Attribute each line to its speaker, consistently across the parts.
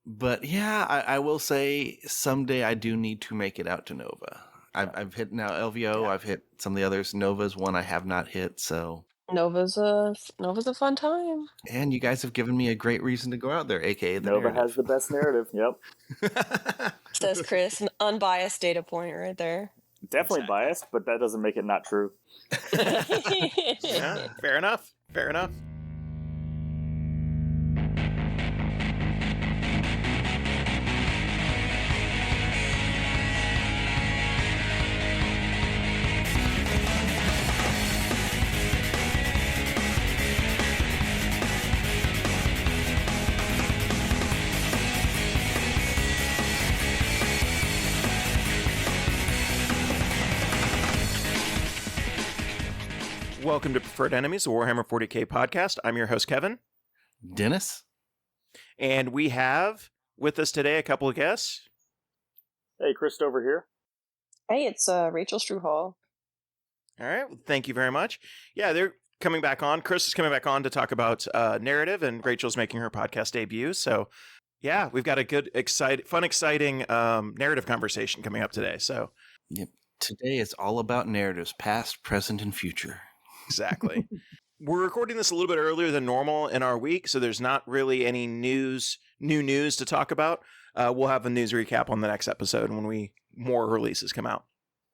Speaker 1: But yeah, I will say someday I do need to make it out to Nova. I've hit now LVO.
Speaker 2: Yeah.
Speaker 1: I've hit some of the others. Nova's one I have not hit. So,
Speaker 3: Nova's a fun time.
Speaker 1: and you guys have given me a great reason to go out there, aka the
Speaker 2: Nova has
Speaker 1: narrative.
Speaker 2: the best narrative. Yep.
Speaker 3: Says Chris, an unbiased data point right there.
Speaker 2: Definitely
Speaker 4: Exactly.
Speaker 2: biased, but that doesn't make it not true.
Speaker 4: Yeah, fair enough. Fair enough. Welcome to Preferred Enemies, a Warhammer 40k podcast. I'm your host, Kevin.
Speaker 1: Dennis?
Speaker 4: And we have with us today a couple of guests.
Speaker 2: Hey, Christopher here.
Speaker 3: Hey, it's Rachel Strouhal.
Speaker 4: All right. Well, thank you very much. Yeah, they're coming back on. Chris is coming back on to talk about narrative, and Rachel's making her podcast debut. So, yeah, we've got a good, exciting narrative conversation coming up today. So,
Speaker 1: Yep. Today is all about narratives, past, present, and future.
Speaker 4: exactly. We're recording this a little bit earlier than normal in our week, so there's not really any new news to talk about. We'll have a news recap on the next episode when more releases come out.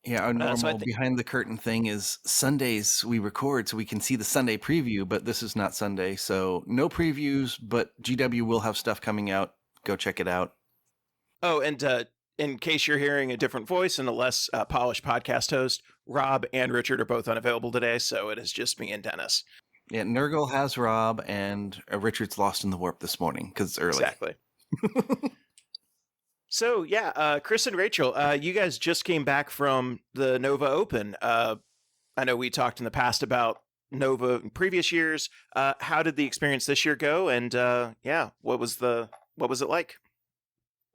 Speaker 1: Yeah, our normal behind the curtain thing is Sundays we record so we can see the Sunday preview, but this is not Sunday, so no previews, but GW will have stuff coming out. Go check it out.
Speaker 4: Oh, and in case you're hearing a different voice and a less polished podcast host, Rob and Richard are both unavailable today, so it is just me and Dennis.
Speaker 1: Yeah, Nurgle has Rob, and Richard's lost in the warp this morning because it's early.
Speaker 4: Exactly. So, yeah, Chris and Rachel, you guys just came back from the Nova Open. I know we talked in the past about Nova in previous years. How did the experience this year go? And what was it like?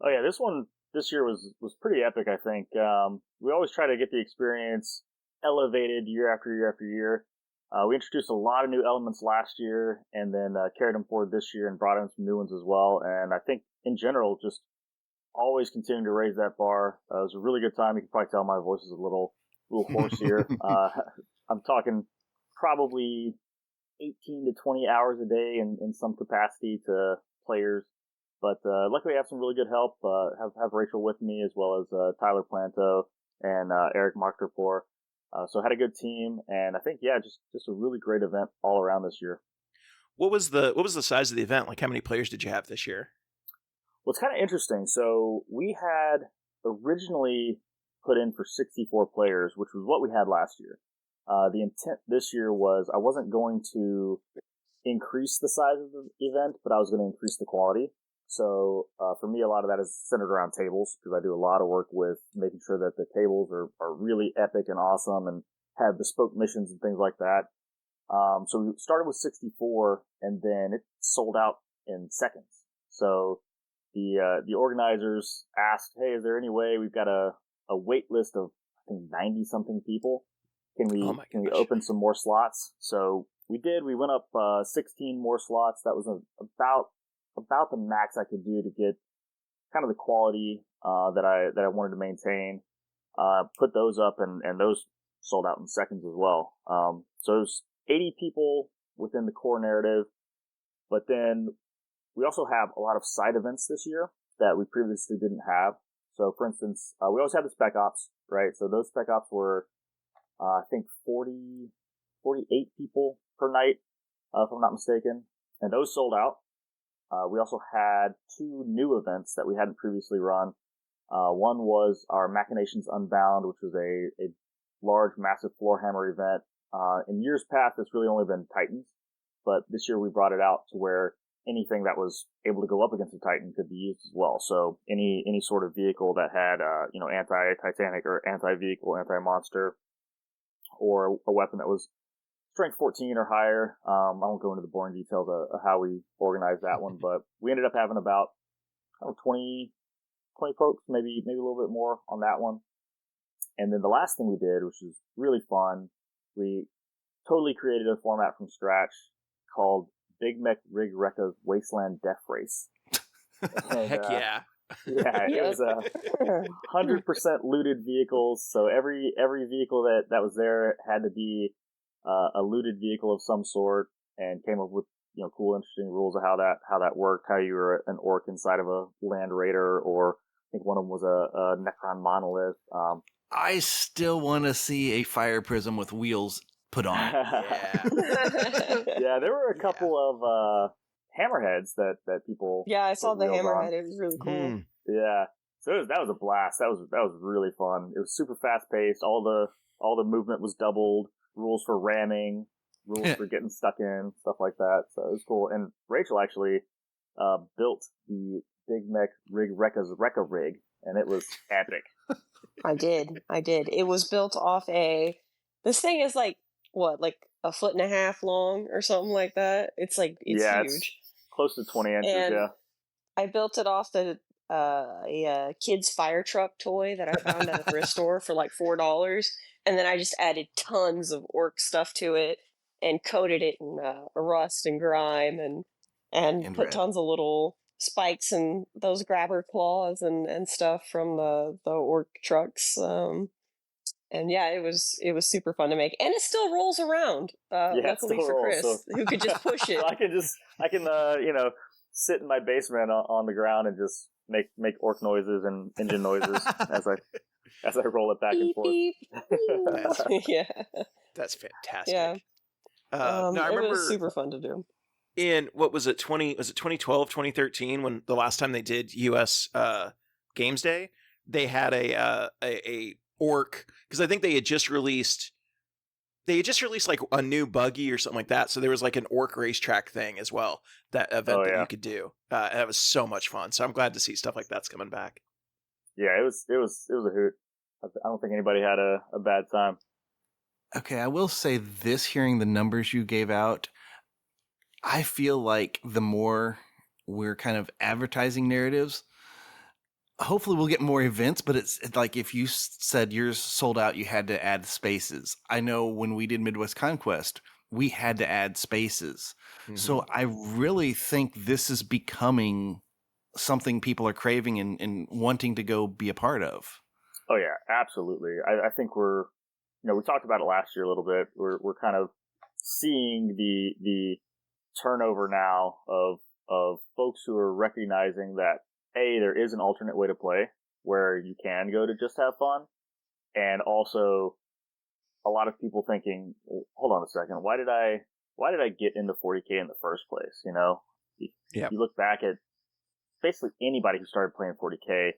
Speaker 2: Oh yeah, this year was pretty epic, I think. We always try to get the experience elevated year after year after year. We introduced a lot of new elements last year and then carried them forward this year and brought in some new ones as well. And I think in general, just always continuing to raise that bar. It was a really good time. You can probably tell my voice is a little hoarse here. I'm talking probably 18 to 20 hours a day in some capacity to players. But luckily, I have some really good help. Have Rachel with me as well as Tyler Planto and Eric Markterpour. So had a good team, and I think just a really great event all around this year.
Speaker 4: What was the size of the event? Like, how many players did you have this year?
Speaker 2: Well, it's kind of interesting. So we had originally put in for 64 players, which was what we had last year. The intent this year was I wasn't going to increase the size of the event, but I was going to increase the quality. So for me, a lot of that is centered around tables because I do a lot of work with making sure that the tables are really epic and awesome and have bespoke missions and things like that. So we started with 64 and then it sold out in seconds. So the organizers asked, hey, is there any way we've got a wait list of, I think, 90 something people? Can we open some more slots? So we did. We went up 16 more slots. That was about the max I could do to get kind of the quality that I wanted to maintain. Put those up and those sold out in seconds as well. So it was 80 people within the core narrative, but then we also have a lot of side events this year that we previously didn't have. So for instance, we always had the spec ops, right? So those spec ops were I think 48 people per night, if I'm not mistaken, and those sold out. We also had two new events that we hadn't previously run. One was our Machinations Unbound, which was a large, massive floorhammer event. In years past, it's really only been Titans, but this year we brought it out to where anything that was able to go up against a Titan could be used as well. So any sort of vehicle that had, anti-Titanic or anti-vehicle, anti-monster, or a weapon that was strength 14 or higher. I won't go into the boring details of how we organized that one, but we ended up having about 20 folks, maybe a little bit more on that one. And then the last thing we did, which was really fun, we totally created a format from scratch called Big Mech Rig Rekka's Wasteland Death Race. And,
Speaker 4: Heck yeah.
Speaker 2: Yeah, it
Speaker 3: Yeah.
Speaker 2: was 100% looted vehicles. So every vehicle that was there had to be a looted vehicle of some sort, and came up with cool, interesting rules of how that worked. How you were an orc inside of a land raider, or I think one of them was a Necron monolith.
Speaker 1: I still want to see a fire prism with wheels put on it.
Speaker 4: Yeah.
Speaker 2: Yeah, there were a couple of hammerheads that people.
Speaker 3: Yeah, I saw
Speaker 2: put
Speaker 3: the
Speaker 2: wheels on.
Speaker 3: hammerhead. It was really cool.
Speaker 4: Hmm.
Speaker 2: Yeah, so that was a blast. That was really fun. It was super fast paced. All the movement was doubled. Rules for ramming, rules for getting stuck in, stuff like that. So it was cool. And Rachel actually built the Big Mech Rig Rekka's Rekka rig, and it was epic.
Speaker 3: I did. It was built off this thing is like a foot and a half long or something like that. It's huge.
Speaker 2: It's close to 20 inches.
Speaker 3: And
Speaker 2: yeah.
Speaker 3: I built it off a kid's fire truck toy that I found at a thrift store for like $4, and then I just added tons of orc stuff to it and coated it in rust and grime and put
Speaker 1: red.
Speaker 3: tons of little spikes and those grabber claws and stuff from the orc trucks. And yeah, it was super fun to make, and it still rolls around. Luckily for
Speaker 2: rolls,
Speaker 3: Chris, who could just push it.
Speaker 2: So I can sit in my basement on the ground and just make orc noises and engine noises as I roll it back and forth.
Speaker 3: Beep, beep. Yeah,
Speaker 4: That's fantastic.
Speaker 3: yeah.
Speaker 4: No, I remember
Speaker 3: it was super fun to do.
Speaker 4: in what was it 2012, 2013 when the last time they did US Games Day, they had a orc, because I think they had just released like a new buggy or something like that. So there was like an orc racetrack thing as well, that event that you could do. And that was so much fun. So I'm glad to see stuff like that's coming back.
Speaker 2: Yeah, it was a hoot. I don't think anybody had a bad time.
Speaker 1: Okay, I will say this, hearing the numbers you gave out, I feel like the more we're kind of advertising narratives, hopefully we'll get more events, but it's like if you said yours sold out, you had to add spaces. I know when we did Midwest Conquest, we had to add spaces. Mm-hmm. So I really think this is becoming something people are craving and wanting to go be a part of.
Speaker 2: Oh yeah, absolutely. I think we're, we talked about it last year a little bit. We're kind of seeing the turnover now of folks who are recognizing that there is an alternate way to play where you can go to just have fun, and also a lot of people thinking, hold on a second, why did I get into 40K in the first place? You look back at basically anybody who started playing 40K,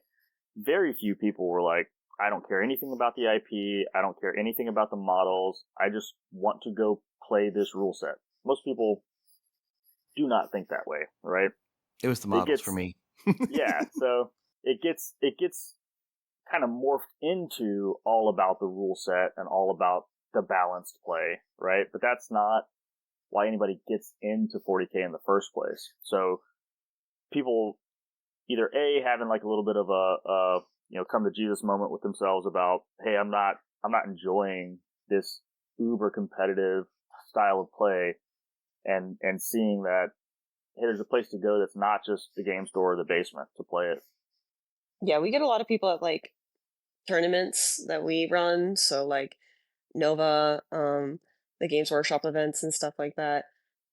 Speaker 2: very few people were like, I don't care anything about the IP, I don't care anything about the models, I just want to go play this rule set. Most people do not think that way, right?
Speaker 1: It was the models for me.
Speaker 2: Yeah, so it gets kind of morphed into all about the rule set and all about the balanced play, right? But that's not why anybody gets into 40K in the first place. So people either having like a little bit of a come to Jesus moment with themselves about, hey, I'm not enjoying this uber competitive style of play, and seeing that, hey, there's a place to go that's not just the game store or the basement to play it.
Speaker 3: Yeah, we get a lot of people at like tournaments that we run, so like Nova, the Games Workshop events and stuff like that.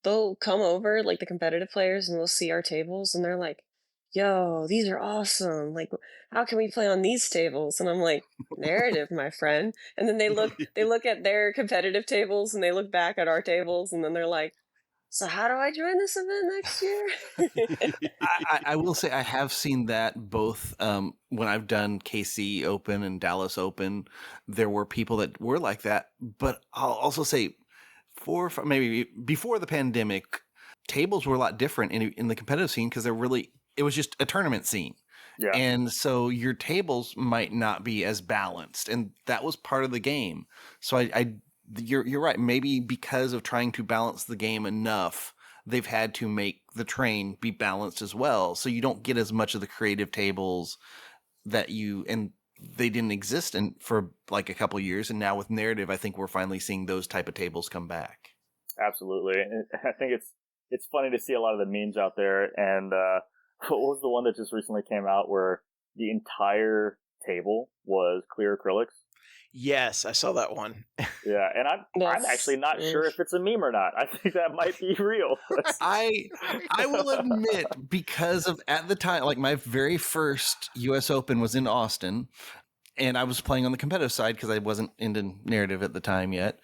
Speaker 3: They'll come over, like the competitive players, and they'll see our tables and they're like, yo, these are awesome. Like, how can we play on these tables? And I'm like, narrative, my friend. And then they look at their competitive tables and they look back at our tables and then they're like, so how do I join this event next year?
Speaker 1: I will say I have seen that both when I've done KC Open and Dallas Open. There were people that were like that, but I'll also say maybe before the pandemic, tables were a lot different in the competitive scene because it was just a tournament scene.
Speaker 2: Yeah.
Speaker 1: And so your tables might not be as balanced, and that was part of the game. So you're right. Maybe because of trying to balance the game enough, they've had to make the train be balanced as well. So you don't get as much of the creative tables and they didn't exist for like a couple of years. And now with narrative, I think we're finally seeing those type of tables come back.
Speaker 2: Absolutely. And I think it's funny to see a lot of the memes out there. And what was the one that just recently came out where the entire table was clear acrylics?
Speaker 4: Yes, I saw that one.
Speaker 2: Yeah, and I'm actually not sure if it's a meme or not. I think that might be real.
Speaker 1: I will admit, because of at the time, like my very first US Open was in Austin, and I was playing on the competitive side because I wasn't into narrative at the time yet.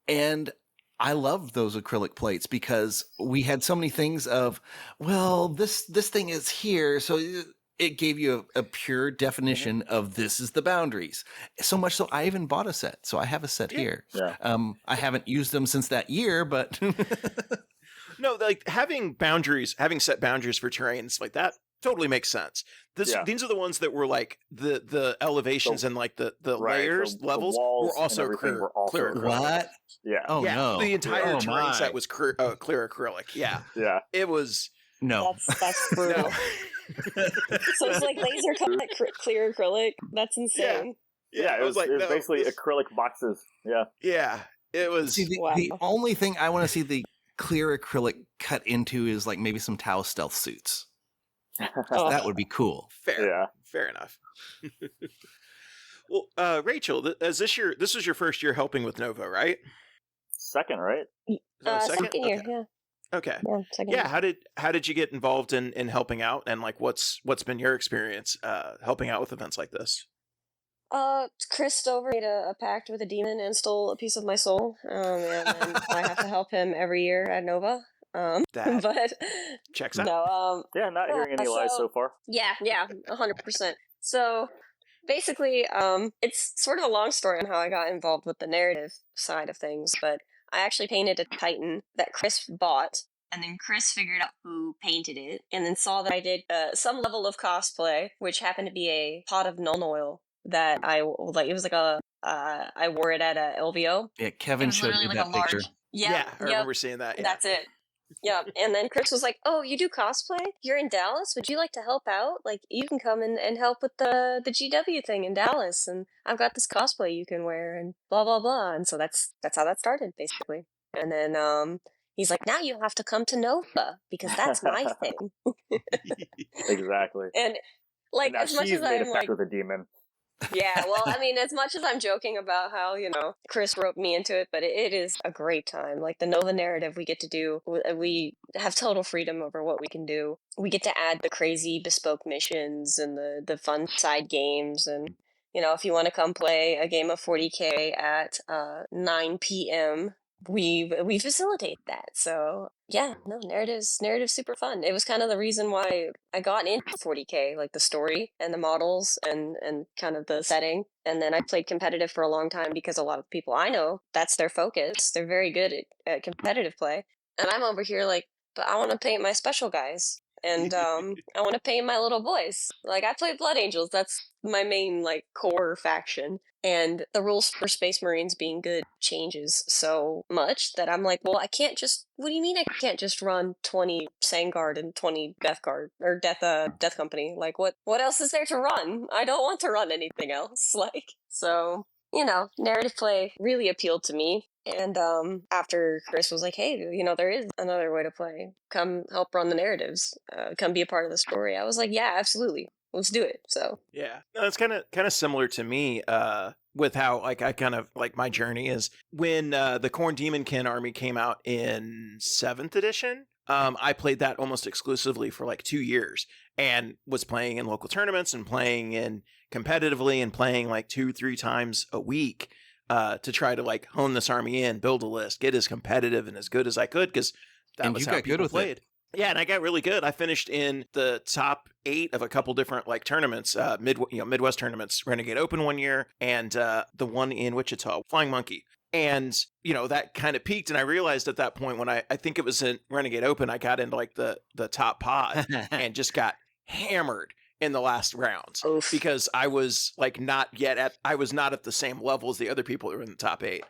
Speaker 1: And I loved those acrylic plates because we had so many things of, well, this thing is here, so it gave you a pure definition of this is the boundaries. So much so I even bought a set. So I have a set here.
Speaker 2: Yeah.
Speaker 1: I haven't used them since that year, but
Speaker 4: No, like having set boundaries for terrains like that totally makes sense. These are the ones that were like the elevations and like the layers, levels were also clear acrylic.
Speaker 1: What?
Speaker 2: Yeah.
Speaker 1: Oh
Speaker 4: yeah,
Speaker 1: no.
Speaker 4: the entire terrain set was clear acrylic. Yeah.
Speaker 2: Yeah.
Speaker 4: It was
Speaker 1: no.
Speaker 3: That's brutal. So it's like laser cut clear acrylic. That's insane.
Speaker 2: Yeah, it was basically acrylic boxes. Yeah.
Speaker 4: Yeah. It was.
Speaker 1: See, the only thing I want to see the clear acrylic cut into is like maybe some Tau stealth suits. That would be cool.
Speaker 4: Fair enough. Well, Rachel, this was your first year helping with Nova, right?
Speaker 2: Second, right?
Speaker 3: Second year,
Speaker 4: okay.
Speaker 3: yeah.
Speaker 4: Okay.
Speaker 3: Yeah, second
Speaker 4: Yeah,
Speaker 3: year.
Speaker 4: how did you get involved in helping out, and like what's been your experience helping out with events like this?
Speaker 3: Chris Stover made a pact with a demon and stole a piece of my soul, and I have to help him every year at Nova.
Speaker 4: That
Speaker 3: but
Speaker 4: checks out.
Speaker 3: No,
Speaker 2: yeah, not hearing any lies so far.
Speaker 3: Yeah, 100%. So basically, it's sort of a long story on how I got involved with the narrative side of things, but I actually painted a Titan that Chris bought, and then Chris figured out who painted it, and then saw that I did some level of cosplay, which happened to be a pot of Nuln Oil that I like. It was like I wore it at a LVO.
Speaker 1: Yeah, Kevin showed me that picture.
Speaker 4: Yeah, I remember seeing that. Yeah.
Speaker 3: That's it. Yeah, and then Chris was like, "Oh, you do cosplay? You're in Dallas? Would you like to help out? Like, you can come and help with the GW thing in Dallas, and I've got this cosplay you can wear, and blah blah blah." And so that's how that started, basically. And then he's like, "Now you have to come to Nova because that's my thing."
Speaker 2: Exactly.
Speaker 3: And like,
Speaker 2: and now
Speaker 3: as much
Speaker 2: she's
Speaker 3: as
Speaker 2: made
Speaker 3: I'm
Speaker 2: a pact
Speaker 3: like,
Speaker 2: with a demon.
Speaker 3: yeah, well, I mean, as much as I'm joking about how, Chris roped me into it, but it is a great time. Like, the Nova narrative we get to do, we have total freedom over what we can do. We get to add the crazy bespoke missions and the fun side games. And, if you want to come play a game of 40K at 9 p.m., we facilitate that. So yeah, no, narrative's super fun. It was kind of the reason why I got into 40K, like the story and the models and kind of the setting. And then I played competitive for a long time because a lot of people I know, that's their focus. They're very good at competitive play. And I'm over here like, but I want to paint my special guys. And I want to paint my little boys. Like, I play Blood Angels. That's my main, like, core faction. And the rules for Space Marines being good changes so much that I'm like, well, I can't just... What do you mean I can't just run 20 Sangard and 20 Death Guard? Or Death Company? Like, what else is there to run? I don't want to run anything else. Like, so... narrative play really appealed to me. And after Chris was like, hey, there is another way to play. Come help run the narratives. Come be a part of the story. I was like, yeah, absolutely. Let's do it. So
Speaker 4: yeah, no, it's kind of similar to me with how like I kind of like my journey is when the Khorne Demonkin army came out in 7th edition. I played that almost exclusively for like 2 years and was playing in local tournaments and playing in competitively and playing like 2-3 times a week to try to like hone this army in, build a list, get as competitive and as good as I could because that was how people played. Yeah, and I got really good. I finished in the top 8 of a couple different like tournaments, Midwest tournaments, Renegade Open one year, and the one in Wichita, Flying Monkey. And, that kind of peaked. And I realized at that point when I think it was in Renegade Open, I got into like the top pod and just got hammered in the last round.
Speaker 3: Oof.
Speaker 4: Because I was like not at the same level as the other people who were in the top 8.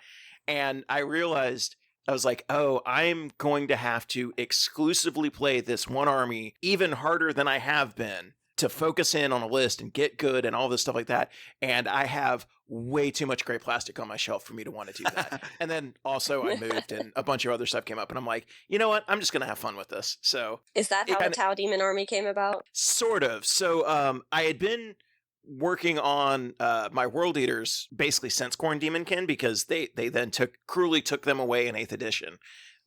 Speaker 4: And I realized I was like, oh, I'm going to have to exclusively play this one army even harder than I have been to focus in on a list and get good and all this stuff like that. And I have way too much gray plastic on my shelf for me to want to do that. And then also I moved and a bunch of other stuff came up and I'm like, you know what? I'm just going to have fun with this. So
Speaker 3: is that how the Tau Demon Army came about?
Speaker 4: Sort of. So I had been working on my World Eaters basically since Corn Demonkin, because they then cruelly took them away in 8th edition.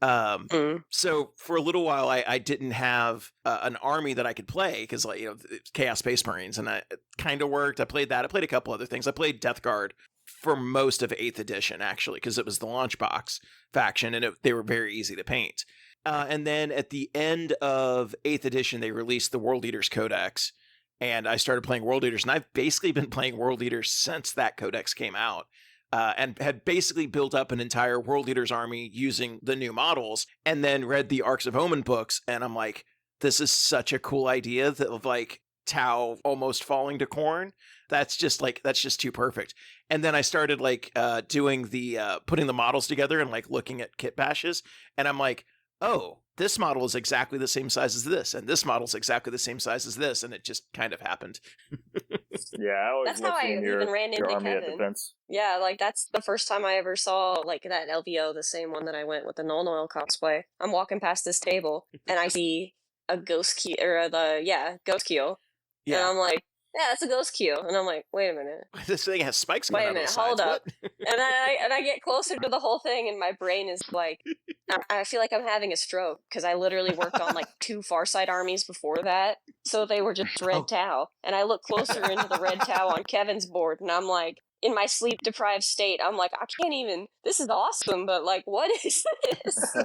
Speaker 4: So for a little while I didn't have an army that I could play, because like, you know, Chaos Space Marines, and it kind of worked. I played that. I played a couple other things. I played Death Guard for most of 8th edition, actually, because it was the launch box faction and they were very easy to paint. And then at the end of 8th edition, they released the World Eaters Codex, and I started playing World Eaters, and I've basically been playing World Eaters since that Codex came out. And had basically built up an entire World Eaters army using the new models, and then read the Arcs of Omen books, and I'm like, this is such a cool idea of like Tau almost falling to Khorne. That's just too perfect. And then I started like doing the putting the models together and like looking at kit bashes, and I'm like, oh, this model is exactly the same size as this, and this model is exactly the same size as this, and it just kind of happened.
Speaker 2: Yeah, I always
Speaker 3: that's how I even ran into Kevin. Yeah, like that's the first time I ever saw like that LVO, the same one that I went with the Null Noil cosplay. I'm walking past this table and I see a ghost key ghost keel. Yeah. And I'm like, yeah, that's a ghost keel. And I'm like, wait a minute.
Speaker 4: This thing has spikes
Speaker 3: coming
Speaker 4: out of the sides.
Speaker 3: Hold up. and I get closer to the whole thing, and my brain is like, I feel like I'm having a stroke, because I literally worked on like 2 Farsight armies before that. So they were just red Tau. And I look closer into the red Tau on Kevin's board, and I'm like, in my sleep deprived state, I'm like, I can't even, this is awesome, but like, what is this?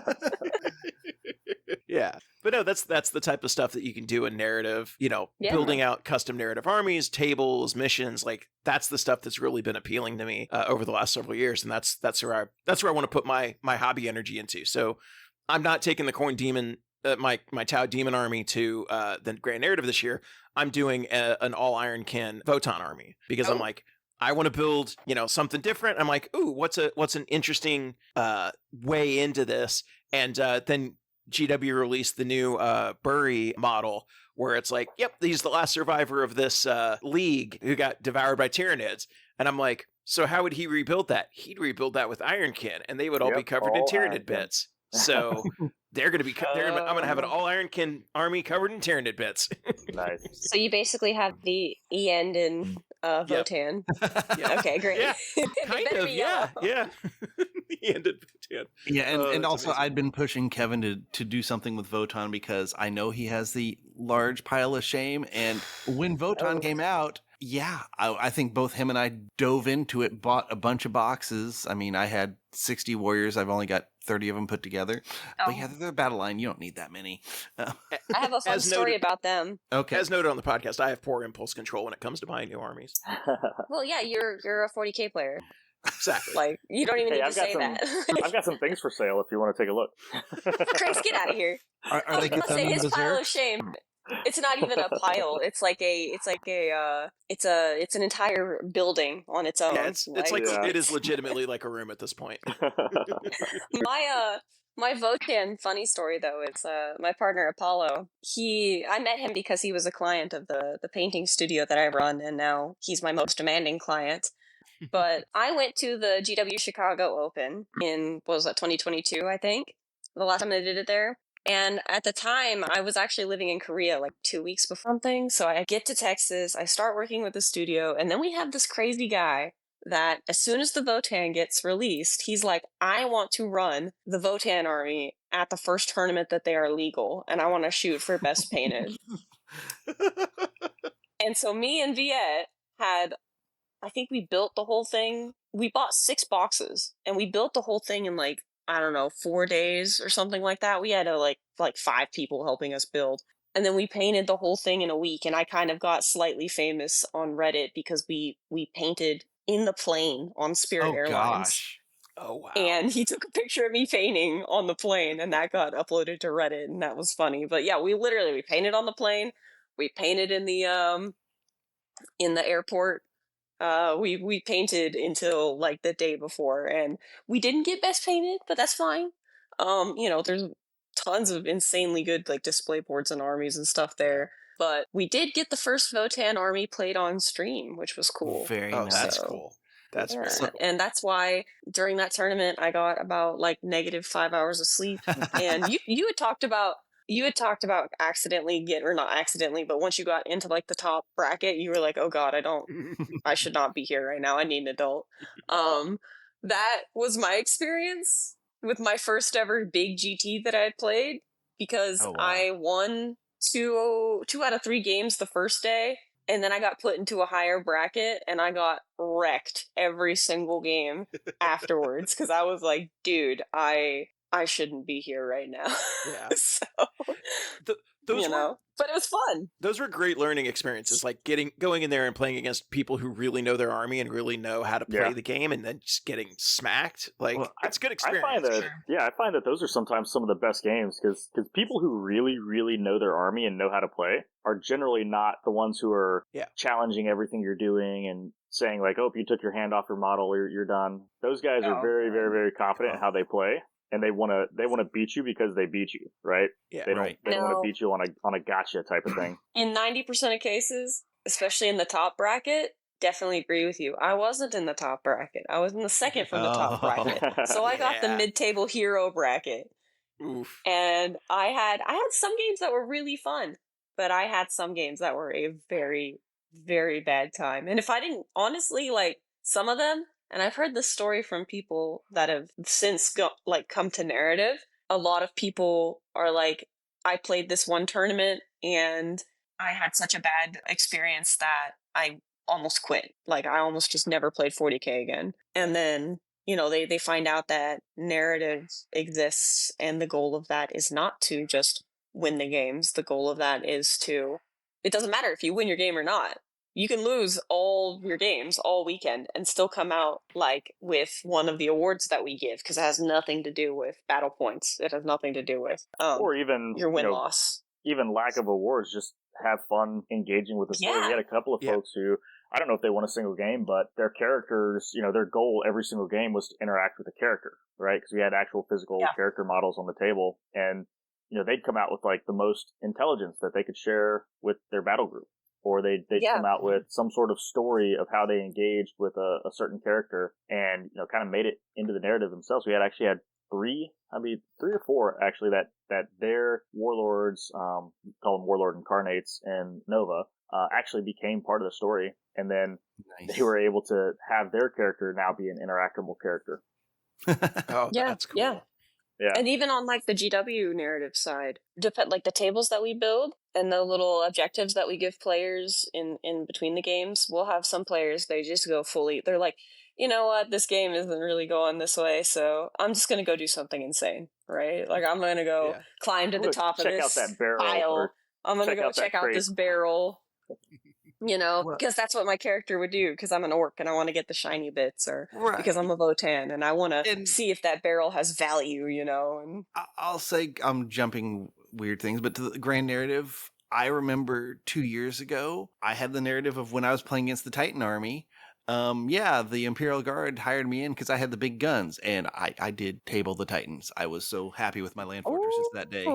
Speaker 4: Yeah. But no, that's the type of stuff that you can do in narrative, you know, building out custom narrative armies, tables, missions. Like that's the stuff that's really been appealing to me over the last several years. And that's where I want to put my hobby energy into. So I'm not taking the Corn Demon, my Tau Demon army to the Grand Narrative this year. I'm doing an all Ironkin Votann army, because I'm like, I want to build, you know, something different. I'm like, ooh, what's an interesting way into this? And then GW released the new Bury model, where it's like, yep, he's the last survivor of this league who got devoured by Tyranids. And I'm like, so how would he rebuild that? He'd rebuild that with Ironkin, and they would all be covered in Tyranid bits. So they're going to be, I'm going to have an all Ironkin army covered in Tyranid bits.
Speaker 2: Nice.
Speaker 3: So you basically have the end in Votann.
Speaker 4: Yep.
Speaker 3: Okay, great.
Speaker 4: Yeah, kind of. Yeah. The end in Votann.
Speaker 1: Yeah, and also amazing. I'd been pushing Kevin to do something with Votann, because I know he has the large pile of shame, and when Votann came out, I think both him and I dove into it, bought a bunch of boxes. I mean, I had 60 warriors. I've only got 30 of them put together. But yeah, they're battle line. You don't need that many.
Speaker 3: I have a fun story about them.
Speaker 4: Okay. As noted on the podcast, I have poor impulse control when it comes to buying new armies.
Speaker 3: Well, yeah, you're a 40K player.
Speaker 4: Exactly.
Speaker 3: Like, you don't even need to say that.
Speaker 2: I've got some things for sale if you want to take a look.
Speaker 3: Chris, get out of here.
Speaker 1: Are they going to say
Speaker 3: his pile of shame? It's not even a pile. It's an entire building on its own.
Speaker 4: Yeah, it is legitimately like a room at this point.
Speaker 3: My Votann funny story though is my partner Apollo. I met him because he was a client of the painting studio that I run, and now he's my most demanding client. But I went to the GW Chicago Open in, what was that, 2022, I think? The last time I did it there. And at the time, I was actually living in Korea like 2 weeks before something. So I get to Texas, I start working with the studio, and then we have this crazy guy that as soon as the Votann gets released, he's like, I want to run the Votann army at the first tournament that they are legal, and I want to shoot for best painted. And so me and Viet had, I think we built the whole thing. We bought 6 boxes, and we built the whole thing in like, I don't know, 4 days or something like that. We had like 5 people helping us build. And then we painted the whole thing in a week, and I kind of got slightly famous on Reddit because we painted in the plane on Spirit Airlines.
Speaker 1: Gosh.
Speaker 4: Oh, wow.
Speaker 3: And he took a picture of me painting on the plane, and that got uploaded to Reddit, and that was funny. But yeah, we painted on the plane. We painted in the airport. We painted until like the day before, and we didn't get best painted, but that's fine. There's tons of insanely good like display boards and armies and stuff there. But we did get the first Votann army played on stream, which was cool.
Speaker 1: Very
Speaker 4: nice. That's
Speaker 3: so,
Speaker 4: cool. That's
Speaker 3: Yeah,
Speaker 4: very cool.
Speaker 3: and that's why during that tournament I got about like negative 5 hours of sleep. And you had talked about accidentally or not accidentally, but once you got into like the top bracket, you were like, oh god, I should not be here right now. I need an adult. That was my experience with my first ever big GT that I had played, because
Speaker 1: Oh, wow.
Speaker 3: I won two out of 3 games the first day, and then I got put into a higher bracket and I got wrecked every single game afterwards, because I was like, dude, I shouldn't be here right now.
Speaker 4: Yeah.
Speaker 3: So
Speaker 4: Those were
Speaker 3: but it was fun.
Speaker 4: those were great learning experiences, like going in there and playing against people who really know their army and really know how to play the game, and then just getting smacked. Like, it's good experience.
Speaker 2: I find that those are sometimes some of the best games, because people who really, really know their army and know how to play are generally not the ones who are challenging everything you're doing and saying like, oh, if you took your hand off your model, you're done. Those guys are very, very, very confident in how they play. And they want to beat you because they beat you, right?
Speaker 4: Yeah,
Speaker 2: they don't want to beat you on a gotcha type of thing.
Speaker 3: In 90% of cases, especially in the top bracket, definitely agree with you. I wasn't in the top bracket. I was in the second from the top bracket. So I got the mid-table hero bracket.
Speaker 4: Oof.
Speaker 3: And I had some games that were really fun, but I had some games that were a very, very bad time. And if I didn't, honestly, like some of them, and I've heard this story from people that have since come to narrative. A lot of people are like, I played this one tournament and I had such a bad experience that I almost quit. Like, I almost just never played 40K again. And then, they find out that narrative exists, and the goal of that is not to just win the games. The goal of that is it doesn't matter if you win your game or not. You can lose all your games all weekend and still come out like with one of the awards that we give, because it has nothing to do with battle points. It has nothing to do with
Speaker 2: or even
Speaker 3: your win-loss.
Speaker 2: Even lack of awards. Just have fun engaging with the story. We had a couple of folks who, I don't know if they won a single game, but their characters, their goal every single game was to interact with the character, right? Because we had actual physical character models on the table, and they'd come out with like the most intelligence that they could share with their battle group. Or they'd come out with some sort of story of how they engaged with a certain character and, kind of made it into the narrative themselves. We actually had 3 or 4 actually that their warlords, call them warlord incarnates in Nova, actually became part of the story. And then they were able to have their character now be an interactable character.
Speaker 4: That's cool.
Speaker 2: Yeah.
Speaker 3: And even on like the GW narrative side, like the tables that we build and the little objectives that we give players in between the games, we'll have some players, they just go fully, they're like, you know what, this game isn't really going this way, so I'm just going to go do something insane, right? Like, I'm going to go climb to the top of this pile. I'm going to go check out this barrel. Because that's what my character would do, because I'm an orc and I want to get the shiny bits, or because I'm a Votan and I want to see if that barrel has value, and
Speaker 1: I'll say I'm jumping weird things, but to the grand narrative, I remember 2 years ago, I had the narrative of when I was playing against the Titan army. The Imperial Guard hired me in because I had the big guns, and I did table the Titans. I was so happy with my land fortresses that day.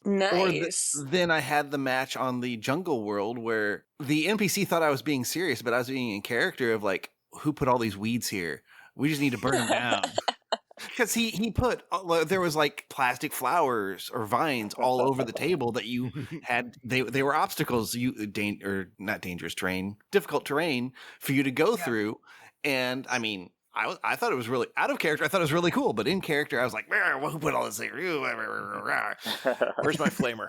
Speaker 3: Nice.
Speaker 1: Then I had the match on the Jungle World where the NPC thought I was being serious, but I was being in character of like, who put all these weeds here? We just need to burn them down. Because he put, there was like plastic flowers or vines all over the table that you had. They were obstacles, or not dangerous terrain, difficult terrain for you to go through. And I mean, I thought it was really out of character. I thought it was really cool, but in character, I was like, who put all this here?
Speaker 4: Where's my flamer?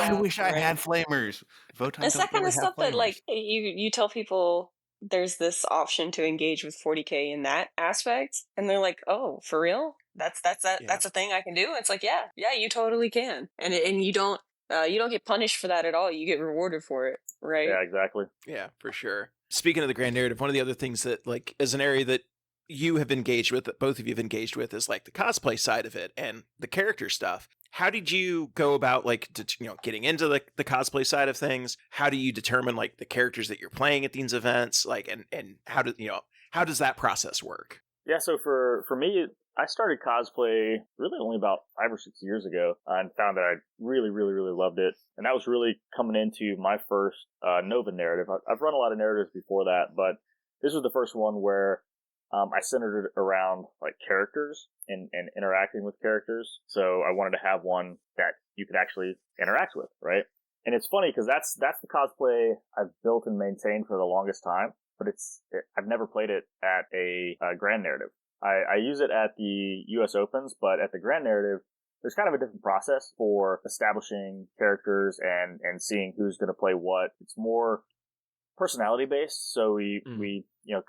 Speaker 1: I wish I had flamers.
Speaker 3: It's that kind of stuff that like you tell people there's this option to engage with 40K in that aspect, and they're like, oh, for real? That's a thing I can do? It's like, yeah, you totally can. And you don't get punished for that at all. You get rewarded for it, right?
Speaker 2: Yeah, exactly.
Speaker 4: Yeah, for sure. Speaking of the grand narrative, one of the other things that like is an area that you have engaged with, that both of you have engaged with, is like the cosplay side of it and the character stuff. How did you go about getting into the cosplay side of things? How do you determine like the characters that you're playing at these events? Like, and how does that process work?
Speaker 2: Yeah, so for me, I started cosplay really only about 5 or 6 years ago, and found that I really, really, really loved it. And that was really coming into my first Nova narrative. I've run a lot of narratives before that, but this was the first one where I centered it around like characters and interacting with characters. So I wanted to have one that you could actually interact with, right? And it's funny because that's the cosplay I've built and maintained for the longest time, but I've never played it at a Grand Narrative. I use it at the US Opens, but at the Grand Narrative, there's kind of a different process for establishing characters and seeing who's going to play what. It's more personality based, so we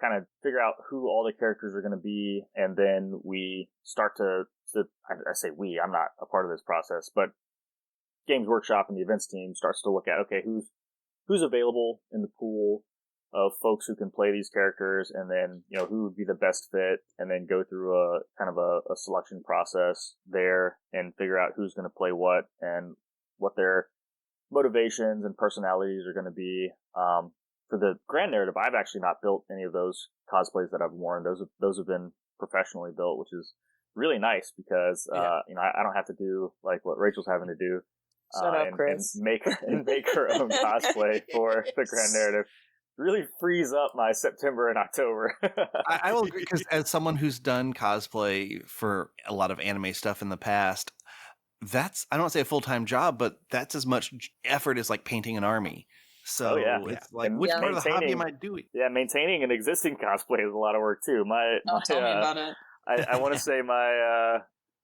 Speaker 2: kind of figure out who all the characters are going to be, and then we start to I say we, I'm not a part of this process, but Games Workshop and the events team starts to look at, okay, who's available in the pool of folks who can play these characters, and then who would be the best fit, and then go through a kind of a selection process there and figure out who's going to play what and what their motivations and personalities are going to be. For the Grand Narrative, I've actually not built any of those cosplays that I've worn. Those have been professionally built, which is really nice because I don't have to do like what Rachel's having to do.
Speaker 3: Shut up, Chris.
Speaker 2: And make her own cosplay for the Grand Narrative. Really frees up my September and October.
Speaker 1: I will agree, because as someone who's done cosplay for a lot of anime stuff in the past, that's, I don't want to say a full-time job, but that's as much effort as like painting an army. So it's like, which part of the hobby am I doing?
Speaker 2: Yeah, maintaining an existing cosplay is a lot of work too.
Speaker 3: Tell me about it.
Speaker 2: I want to say my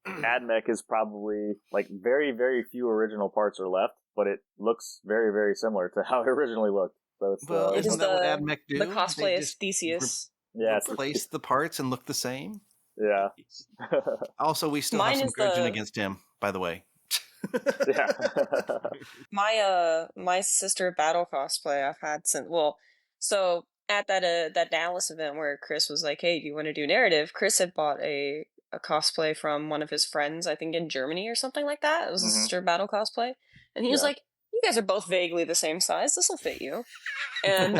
Speaker 2: AdMech is probably like very, very few original parts are left, but it looks very, very similar to how it originally looked. So it's
Speaker 1: isn't that what AdMech do?
Speaker 3: The cosplay is Theseus.
Speaker 1: Replace the parts and look the same?
Speaker 2: Yeah.
Speaker 1: Also, we still have some grudging against him, by the way.
Speaker 2: Yeah.
Speaker 3: My sister battle cosplay I've had since, so at that Dallas event where Chris was like, hey, do you want to do narrative? Chris had bought a cosplay from one of his friends, I think in Germany or something like that. It was a sister battle cosplay. And he was like, you guys are both vaguely the same size. This will fit you. And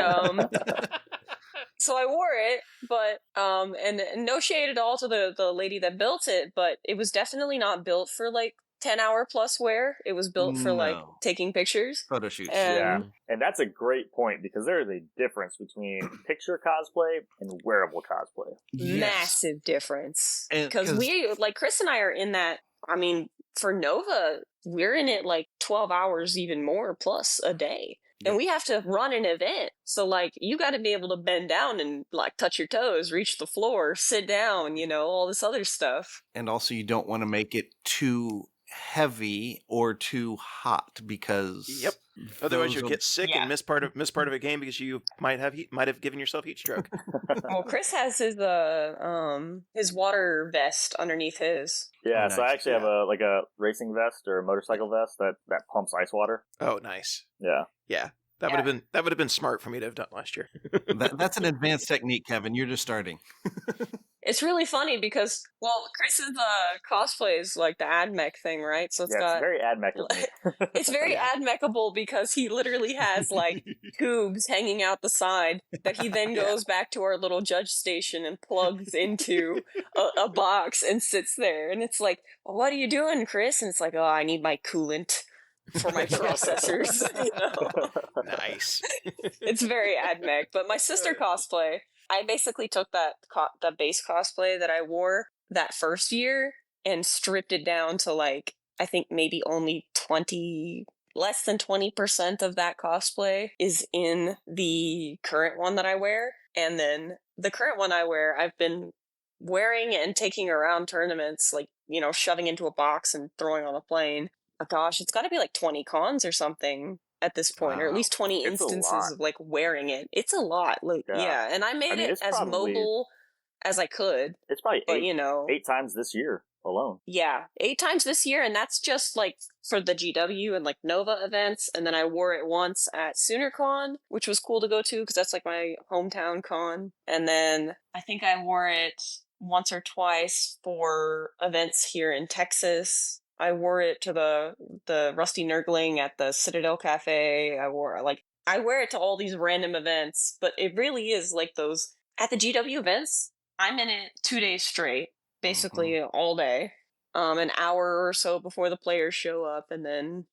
Speaker 3: so I wore it, but and no shade at all to the lady that built it, but it was definitely not built for like 10-hour plus wear. It was built for like taking pictures,
Speaker 1: photo shoots.
Speaker 2: And that's a great point, because there is a difference between picture cosplay and wearable cosplay.
Speaker 3: Massive difference, because we, like Chris and I are in that. I mean, for Nova, we're in it like 12 hours, even more plus a day. And we have to run an event. So, like, you got to be able to bend down and, like, touch your toes, reach the floor, sit down, all this other stuff.
Speaker 1: And also, you don't want to make it too heavy or too hot, because
Speaker 4: otherwise you'll get sick and miss part of a game because you might have given yourself heat stroke.
Speaker 3: Well, Chris has his water vest underneath his.
Speaker 2: Yeah, so I actually have a racing vest or a motorcycle vest that pumps ice water.
Speaker 4: Oh, nice.
Speaker 2: Yeah.
Speaker 4: That would have been smart for me to have done last year.
Speaker 1: That's an advanced technique, Kevin. You're just starting.
Speaker 3: It's really funny because, Chris's cosplay is like the AdMech thing, right? So it's
Speaker 2: very AdMech.
Speaker 3: It's very AdMechable because he literally has like tubes hanging out the side that he then goes back to our little judge station and plugs into a box and sits there. And it's like, well, what are you doing, Chris? And it's like, oh, I need my coolant for my processors.
Speaker 4: Nice.
Speaker 3: It's very AdMech. But my sister cosplay, I basically took that base cosplay that I wore that first year and stripped it down to like, I think maybe only less than 20% of that cosplay is in the current one that I wear. And then the current one I wear, I've been wearing and taking around tournaments, like, shoving into a box and throwing on a plane. Oh, gosh, it's got to be like 20 cons or something at this point, or at least 20 instances of like wearing it. It's a lot. Like, and I made it as mobile as I could.
Speaker 2: It's probably 8 times this year alone.
Speaker 3: Yeah, 8 times this year, and that's just like for the GW and like Nova events. And then I wore it once at SoonerCon, which was cool to go to because that's like my hometown con. And then I think I wore it once or twice for events here in Texas. I wore it to the Rusty Nurgling at the Citadel Cafe. I wear it to all these random events, but it really is like those at the GW events. I'm in it 2 days straight, basically all day, an hour or so before the players show up, and then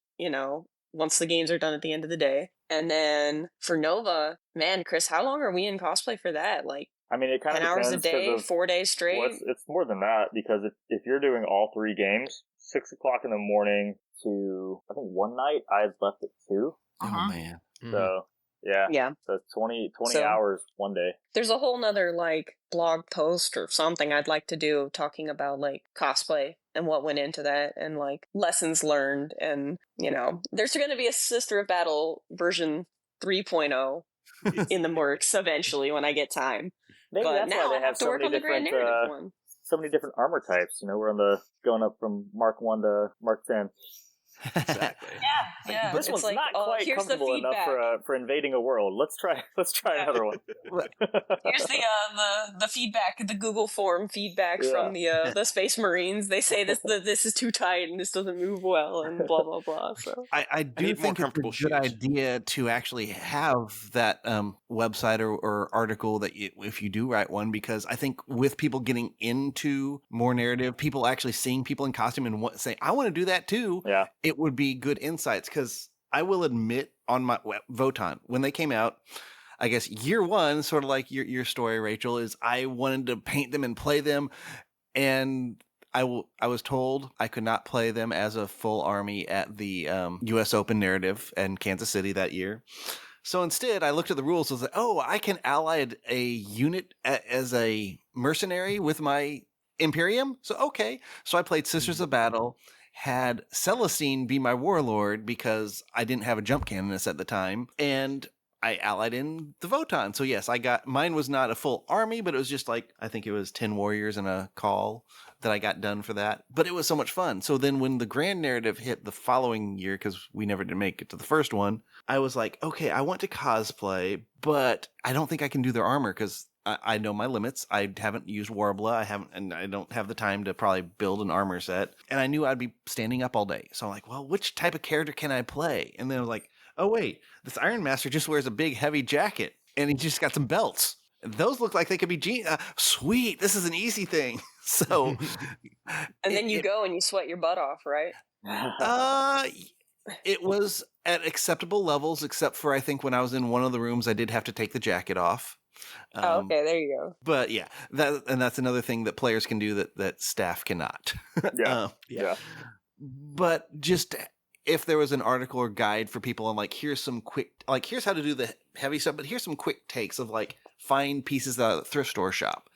Speaker 3: once the games are done at the end of the day. And then for Nova, man, Chris, how long are we in cosplay for that? Like,
Speaker 2: I mean, it kind of
Speaker 3: 10 hours a
Speaker 2: depends
Speaker 3: day,
Speaker 2: of,
Speaker 3: 4 days straight?
Speaker 2: well, it's more than that, because if you're doing all 3 games, 6 o'clock in the morning to, I think one night I left at 2.
Speaker 1: Oh man.
Speaker 2: So, yeah.
Speaker 3: Yeah.
Speaker 2: So 20
Speaker 3: So-
Speaker 2: hours one day.
Speaker 3: There's a whole nother, like, blog post or something I'd like to do talking about, like, cosplay and what went into that and, like, lessons learned. And, you know, there's going to be a Sister of Battle version 3.0 in the works eventually when I get time.
Speaker 2: Maybe
Speaker 3: But
Speaker 2: that's
Speaker 3: now
Speaker 2: why
Speaker 3: I
Speaker 2: they
Speaker 3: have
Speaker 2: have
Speaker 3: to
Speaker 2: so
Speaker 3: work
Speaker 2: many
Speaker 3: on the grand
Speaker 2: different
Speaker 3: narrative one.
Speaker 2: so many different armor types. You know, we're on the going up from Mark 1 to Mark 10.
Speaker 4: Exactly.
Speaker 3: Yeah.
Speaker 2: This
Speaker 3: it's
Speaker 2: one's
Speaker 3: like,
Speaker 2: not quite
Speaker 3: here's the
Speaker 2: comfortable enough
Speaker 3: feedback.
Speaker 2: for invading a world. Let's try another one.
Speaker 3: Here's the feedback, the Google form feedback from the Space Marines. They say this is too tight and this doesn't move well and blah blah blah. So
Speaker 1: I do
Speaker 4: need more
Speaker 1: think it's a
Speaker 4: comfortable
Speaker 1: good
Speaker 4: shoes.
Speaker 1: idea to actually have that website or article that if you do write one, because I think with people getting into more narrative, people actually seeing people in costume and saying, I want to do that too.
Speaker 2: Yeah.
Speaker 1: It would be good insights, because I will admit on my Votan, when they came out, I guess year one, sort of like your story, Rachel, is I wanted to paint them and play them, and I was told I could not play them as a full army at the U.S. Open narrative in Kansas City that year. So instead, I looked at the rules and was like, oh, I can ally a unit as a mercenary with my Imperium. So, okay. So I played Sisters of Battle, had Celestine be my warlord because I didn't have a jump cannonist at the time, and I allied in the Votan. So yes, mine was not a full army, but it was just like, I think it was 10 warriors and a call that I got done for that. But it was so much fun. So then when the grand narrative hit the following year, because we never did make it to the first one, I was like, okay, I want to cosplay, but I don't think I can do their armor because I know my limits. I haven't used Warbla. And I don't have the time to probably build an armor set. And I knew I'd be standing up all day. So I'm like, well, which type of character can I play? And then I was like, oh wait, this Iron Master just wears a big heavy jacket and he just got some belts. Those look like they could be sweet. This is an easy thing. So,
Speaker 3: and then you go and you sweat your butt off, right?
Speaker 1: It was at acceptable levels, except for I think when I was in one of the rooms, I did have to take the jacket off.
Speaker 3: Okay, there you go.
Speaker 1: But yeah, that's another thing that players can do that staff cannot.
Speaker 2: Yeah.
Speaker 1: But just if there was an article or guide for people on like, here's how to do the heavy stuff, but here's some quick takes of like, find pieces at a thrift store shop,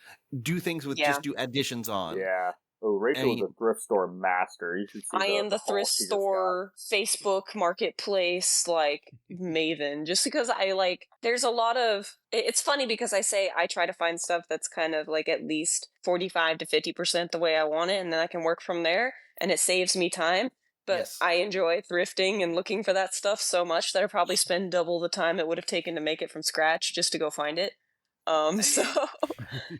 Speaker 1: do things with just do additions on.
Speaker 2: Yeah. Oh, Rachel is a thrift store master. You should see.
Speaker 3: I am the thrift store Facebook marketplace like maven, just because I like. There's a lot of. It's funny because I say I try to find stuff that's kind of like at least 45 to 50% the way I want it, and then I can work from there, and it saves me time. But yes. I enjoy thrifting and looking for that stuff so much that I probably spend double the time it would have taken to make it from scratch just to go find it. So,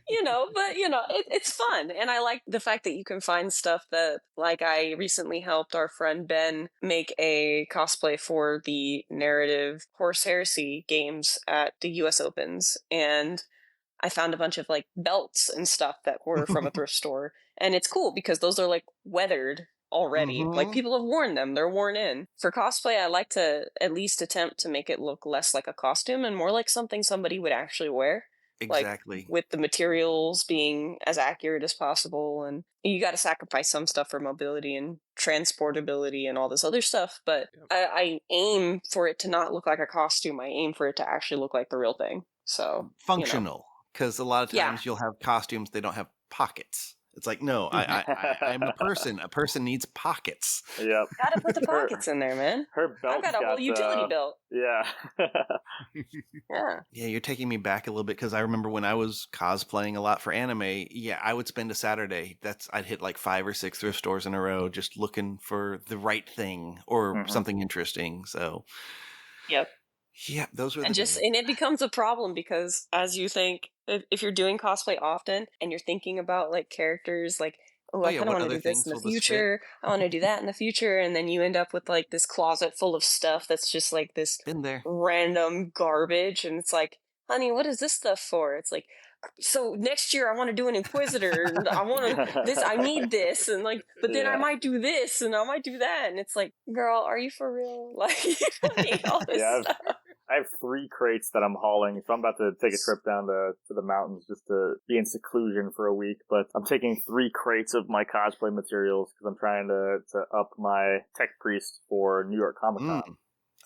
Speaker 3: it's fun. And I like the fact that you can find stuff that, like, I recently helped our friend Ben make a cosplay for the narrative Horse Heresy games at the US Opens. And I found a bunch of, like, belts and stuff that were from a thrift store. And it's cool because those are, like, weathered already. Mm-hmm. Like, people have worn them. They're worn in. For cosplay, I like to at least attempt to make it look less like a costume and more like something somebody would actually wear.
Speaker 1: Exactly.
Speaker 3: Like, with the materials being as accurate as possible, and you got to sacrifice some stuff for mobility and transportability and all this other stuff, but I aim for it to not look like a costume. I aim for it to actually look like the real thing. So
Speaker 1: functional, because a lot of times you'll have costumes, they don't have pockets. It's like, no, I'm a person. A person needs pockets.
Speaker 2: Yep.
Speaker 3: Gotta put the pockets in there, man.
Speaker 2: Her belt.
Speaker 3: I've got a whole utility belt.
Speaker 2: Yeah.
Speaker 1: Yeah, you're taking me back a little bit, because I remember when I was cosplaying a lot for anime, I would spend a Saturday. I'd hit like 5 or 6 thrift stores in a row just looking for the right thing or something interesting. So,
Speaker 3: yep.
Speaker 1: Yeah, those were
Speaker 3: and it becomes a problem because as you think, if you're doing cosplay often and you're thinking about like characters, like, I kind of want to do this in the future, I want to do that in the future, and then you end up with like this closet full of stuff that's just like this
Speaker 1: been there
Speaker 3: random garbage, and it's like, honey, what is this stuff for? It's like, so next year I want to do an Inquisitor, and I want to this, I need this, and like, but then I might do this, and I might do that, and it's like, girl, are you for real? Like, you need all this stuff.
Speaker 2: I have 3 crates that I'm hauling, so I'm about to take a trip down to the mountains just to be in seclusion for a week. But I'm taking 3 crates of my cosplay materials because I'm trying to up my tech priest for New York Comic Con.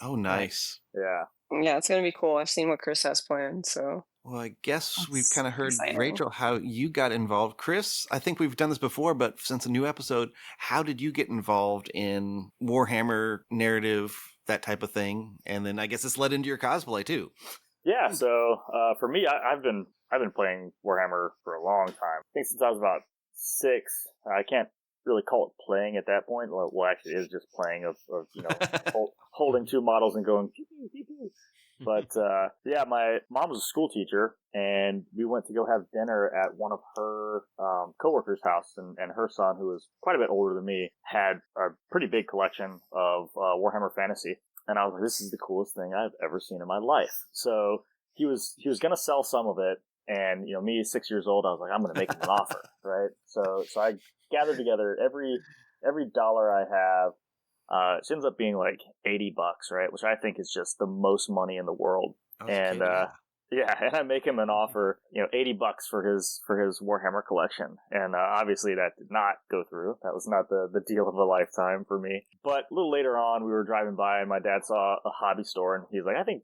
Speaker 1: Oh, nice.
Speaker 2: Yeah.
Speaker 3: Yeah, it's gonna be cool. I've seen what Chris has planned, so.
Speaker 1: Well, I guess we've kind of heard,
Speaker 3: exciting.
Speaker 1: Rachel, how you got involved. Chris, I think we've done this before, but since a new episode, how did you get involved in Warhammer narrative, that type of thing? And then I guess it's led into your cosplay too.
Speaker 2: Yeah, so for me, I've been playing Warhammer for a long time. I think since I was about 6. I can't really call it playing at that point. Well, actually, it is just playing of holding 2 models and going pew pew pew pew. But yeah, my mom was a school teacher, and we went to go have dinner at one of her coworkers' house, and her son, who was quite a bit older than me, had a pretty big collection of Warhammer Fantasy. And I was like, this is the coolest thing I've ever seen in my life. So he was going to sell some of it, and me, 6 years old, I was like, I'm going to make him an offer, right? So I gathered together every dollar I have. It ends up being like $80, right? Which I think is just the most money in the world. And and I make him an offer, $80 for his Warhammer collection. And obviously that did not go through. That was not the deal of a lifetime for me. But a little later on, we were driving by, and my dad saw a hobby store, and he's like, I think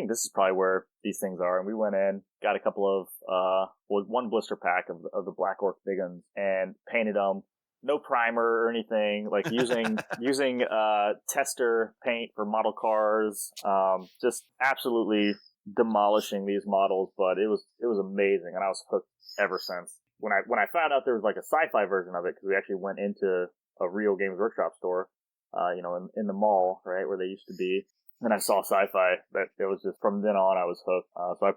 Speaker 2: this is probably where these things are. And we went in, got a couple of one blister pack of the Black Orc big ones, and painted them. No primer or anything, like using tester paint for model cars, just absolutely demolishing these models. But it was amazing, and I was hooked ever since. When I found out there was like a sci-fi version of it, because we actually went into a real Games Workshop store, in the mall, right, where they used to be. And I saw sci-fi, that it was just, from then on, I was hooked. So I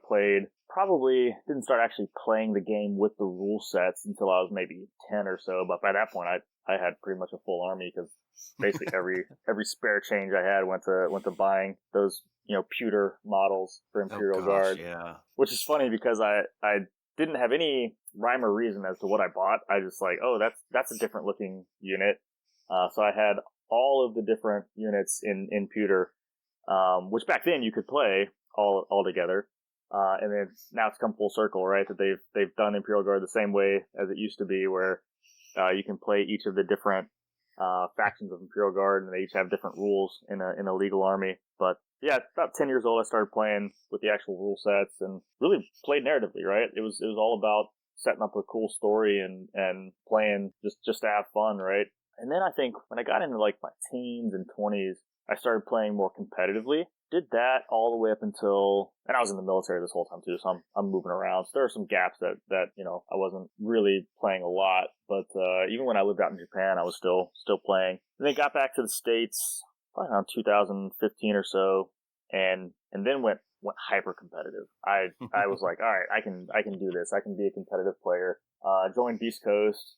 Speaker 2: didn't start actually playing the game with the rule sets until I was maybe 10 or so. But by that point, I had pretty much a full army, because basically every spare change I had went to buying those, pewter models for Imperial Guard.
Speaker 1: Yeah.
Speaker 2: Which is funny, because I didn't have any rhyme or reason as to what I bought. I just like, oh, that's a different looking unit. So I had all of the different units in pewter. Which back then you could play all together, and then now it's come full circle, right? That they've done Imperial Guard the same way as it used to be, where you can play each of the different factions of Imperial Guard, and they each have different rules in a legal army. But yeah, about 10 years old, I started playing with the actual rule sets and really played narratively, right? It was all about setting up a cool story and playing just to have fun, right? And then I think when I got into like my teens and 20s, I started playing more competitively. Did that all the way up until, and I was in the military this whole time too, so I'm moving around. So there are some gaps that I wasn't really playing a lot. But even when I lived out in Japan, I was still playing. And then got back to the States probably around 2015 or so, and then went hyper competitive. I was like, all right, I can do this. I can be a competitive player. Joined Beast Coast.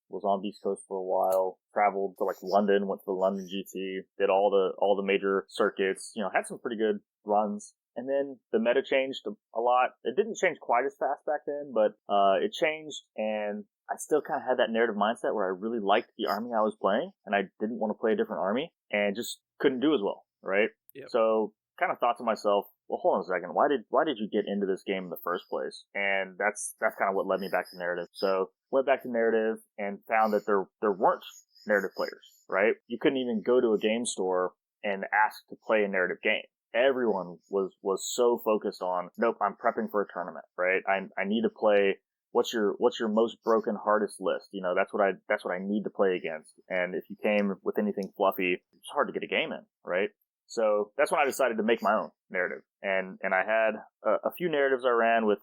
Speaker 2: Was on Beast Coast for a while, traveled to like London, went to the London GT, did all the major circuits, had some pretty good runs. And then the meta changed a lot. It didn't change quite as fast back then, but it changed, and I still kind of had that narrative mindset where I really liked the army I was playing, and I didn't want to play a different army, and just couldn't do as well, right?
Speaker 4: Yep.
Speaker 2: So kind of thought to myself, well, hold on a second. Why did you get into this game in the first place? And that's kind of what led me back to narrative. So went back to narrative and found that there weren't narrative players, right? You couldn't even go to a game store and ask to play a narrative game. Everyone was so focused on, nope, I'm prepping for a tournament, right? I need to play. What's your most broken, hardest list? That's what I need to play against. And if you came with anything fluffy, it's hard to get a game in, right? So that's when I decided to make my own narrative. And I had a few narratives I ran with,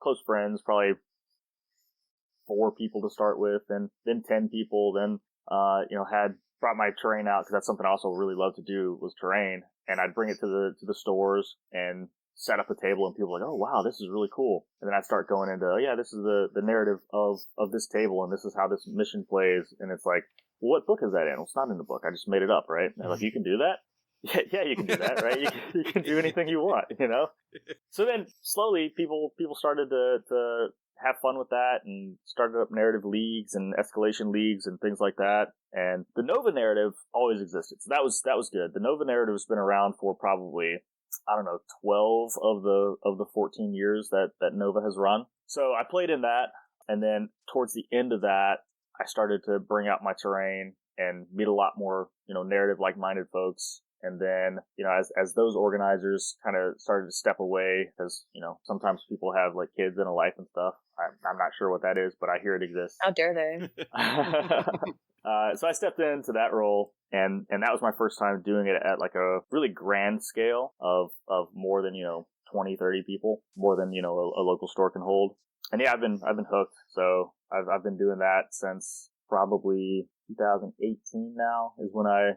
Speaker 2: close friends, probably 4 people to start with, and then 10 people, then, had brought my terrain out, because that's something I also really love to do, was terrain. And I'd bring it to the stores and set up a table, and people were like, oh wow, this is really cool. And then I'd start going into, oh yeah, this is the narrative of this table, and this is how this mission plays. And it's like, well, what book is that in? Well, it's not in the book. I just made it up, right? And they're like, you can do that? Yeah, you can do that, right? You can do anything you want, you know? So then slowly people started to have fun with that and started up narrative leagues and escalation leagues and things like that. And the Nova narrative always existed. So that was good. The Nova narrative has been around for probably, I don't know, 12 of the 14 years that Nova has run. So I played in that, and then towards the end of that, I started to bring out my terrain and meet a lot more, narrative like-minded folks. And then, as those organizers kind of started to step away, because, sometimes people have like kids and a life and stuff. I'm not sure what that is, but I hear it exists.
Speaker 3: How dare they?
Speaker 2: So I stepped into that role, and that was my first time doing it at like a really grand scale of more than, 20, 30 people, more than, a local store can hold. And yeah, I've been hooked. So I've been doing that since probably 2018 now is when I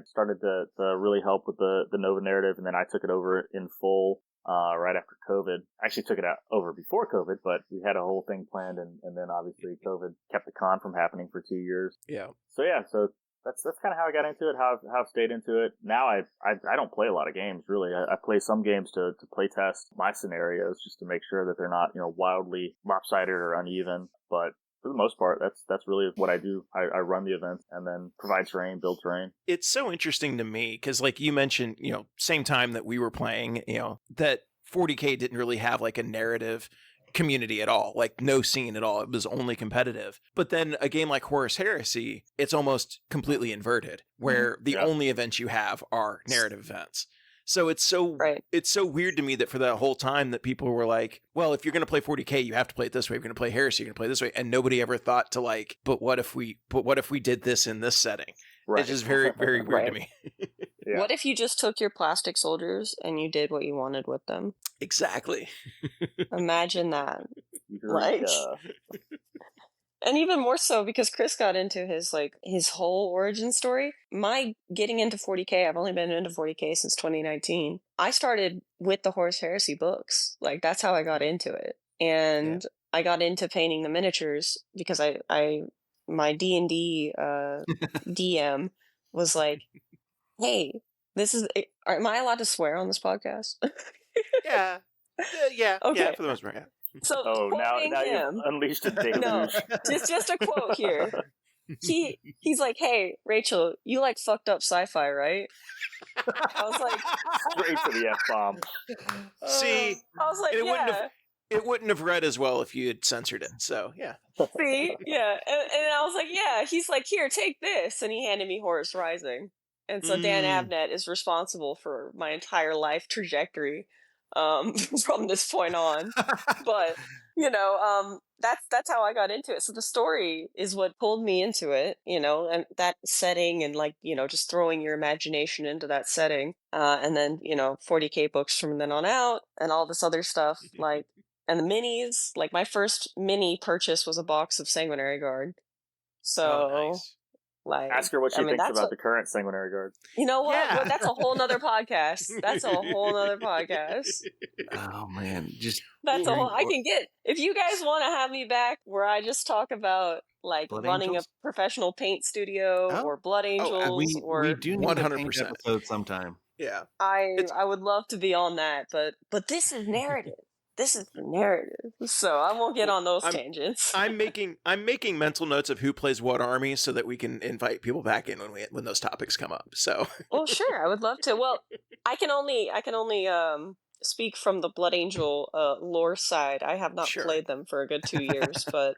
Speaker 2: started to really help with the Nova narrative, and then I took it over in full right after COVID. I actually took it over before COVID, but we had a whole thing planned, and then obviously COVID kept the con from happening for 2 years.
Speaker 4: Yeah.
Speaker 2: So that's kind of how I got into it, how I've stayed into it. Now I don't play a lot of games, really. I play some games to play test my scenarios just to make sure that they're not, wildly lopsided or uneven. But for the most part, that's really what I do. I run the events and then provide terrain, build terrain.
Speaker 4: It's so interesting to me because, like you mentioned, same time that we were playing, that 40K didn't really have like a narrative community at all, like no scene at all. It was only competitive. But then a game like Horus Heresy, it's almost completely inverted, where the only events you have are narrative events. So it's so weird to me that for that whole time that people were like, well, if you're going to play 40K, you have to play it this way. If you're going to play Heresy, you're going to play it this way. And nobody ever thought to like, but what if we did this in this setting? Right. It's just very, very weird to me.
Speaker 3: Yeah. What if you just took your plastic soldiers and you did what you wanted with them?
Speaker 4: Exactly.
Speaker 3: Imagine that. Like, and even more so because Chris got into his whole origin story. My getting into 40K, I've only been into 40K since 2019. I started with the Horus Heresy books. Like, that's how I got into it. And I got into painting the miniatures because my D&D DM was like, hey, am I allowed to swear on this podcast?
Speaker 4: Yeah. Okay. Yeah, for the most part, yeah.
Speaker 3: So
Speaker 2: now you've unleashed a deluge.
Speaker 3: No, just a quote here. He's like, hey, Rachel, you like fucked up sci-fi, right? I was like,
Speaker 2: straight to the F-bomb.
Speaker 4: See,
Speaker 3: I was like,
Speaker 4: it wouldn't have read as well if you had censored it. So yeah.
Speaker 3: See, yeah, and I was like, yeah. He's like, here, take this, and he handed me Horus Rising, and so Dan Abnett is responsible for my entire life trajectory from this point on. But that's how I got into it. So the story is what pulled me into it, and that setting, and like, just throwing your imagination into that setting, and then 40K books from then on out, and all this other stuff, like, and the minis. Like, my first mini purchase was a box of Sanguinary Guard. So
Speaker 4: nice.
Speaker 2: Like, ask her what she thinks about the current Sanguinary Guard.
Speaker 3: You know what? Yeah. Well, that's a whole nother podcast.
Speaker 1: Oh man,
Speaker 3: I can get, if you guys want to have me back where I just talk about like Blood running Angels? A professional paint studio or Blood Angels,
Speaker 1: we do need 100% episode sometime.
Speaker 4: Yeah,
Speaker 3: I would love to be on that, but this is narrative. This is the narrative, so I won't get on those tangents.
Speaker 4: I'm making mental notes of who plays what army so that we can invite people back in when those topics come up. So,
Speaker 3: well, sure, I would love to. Well, I can only speak from the Blood Angel lore side. I have not played them for a good 2 years, but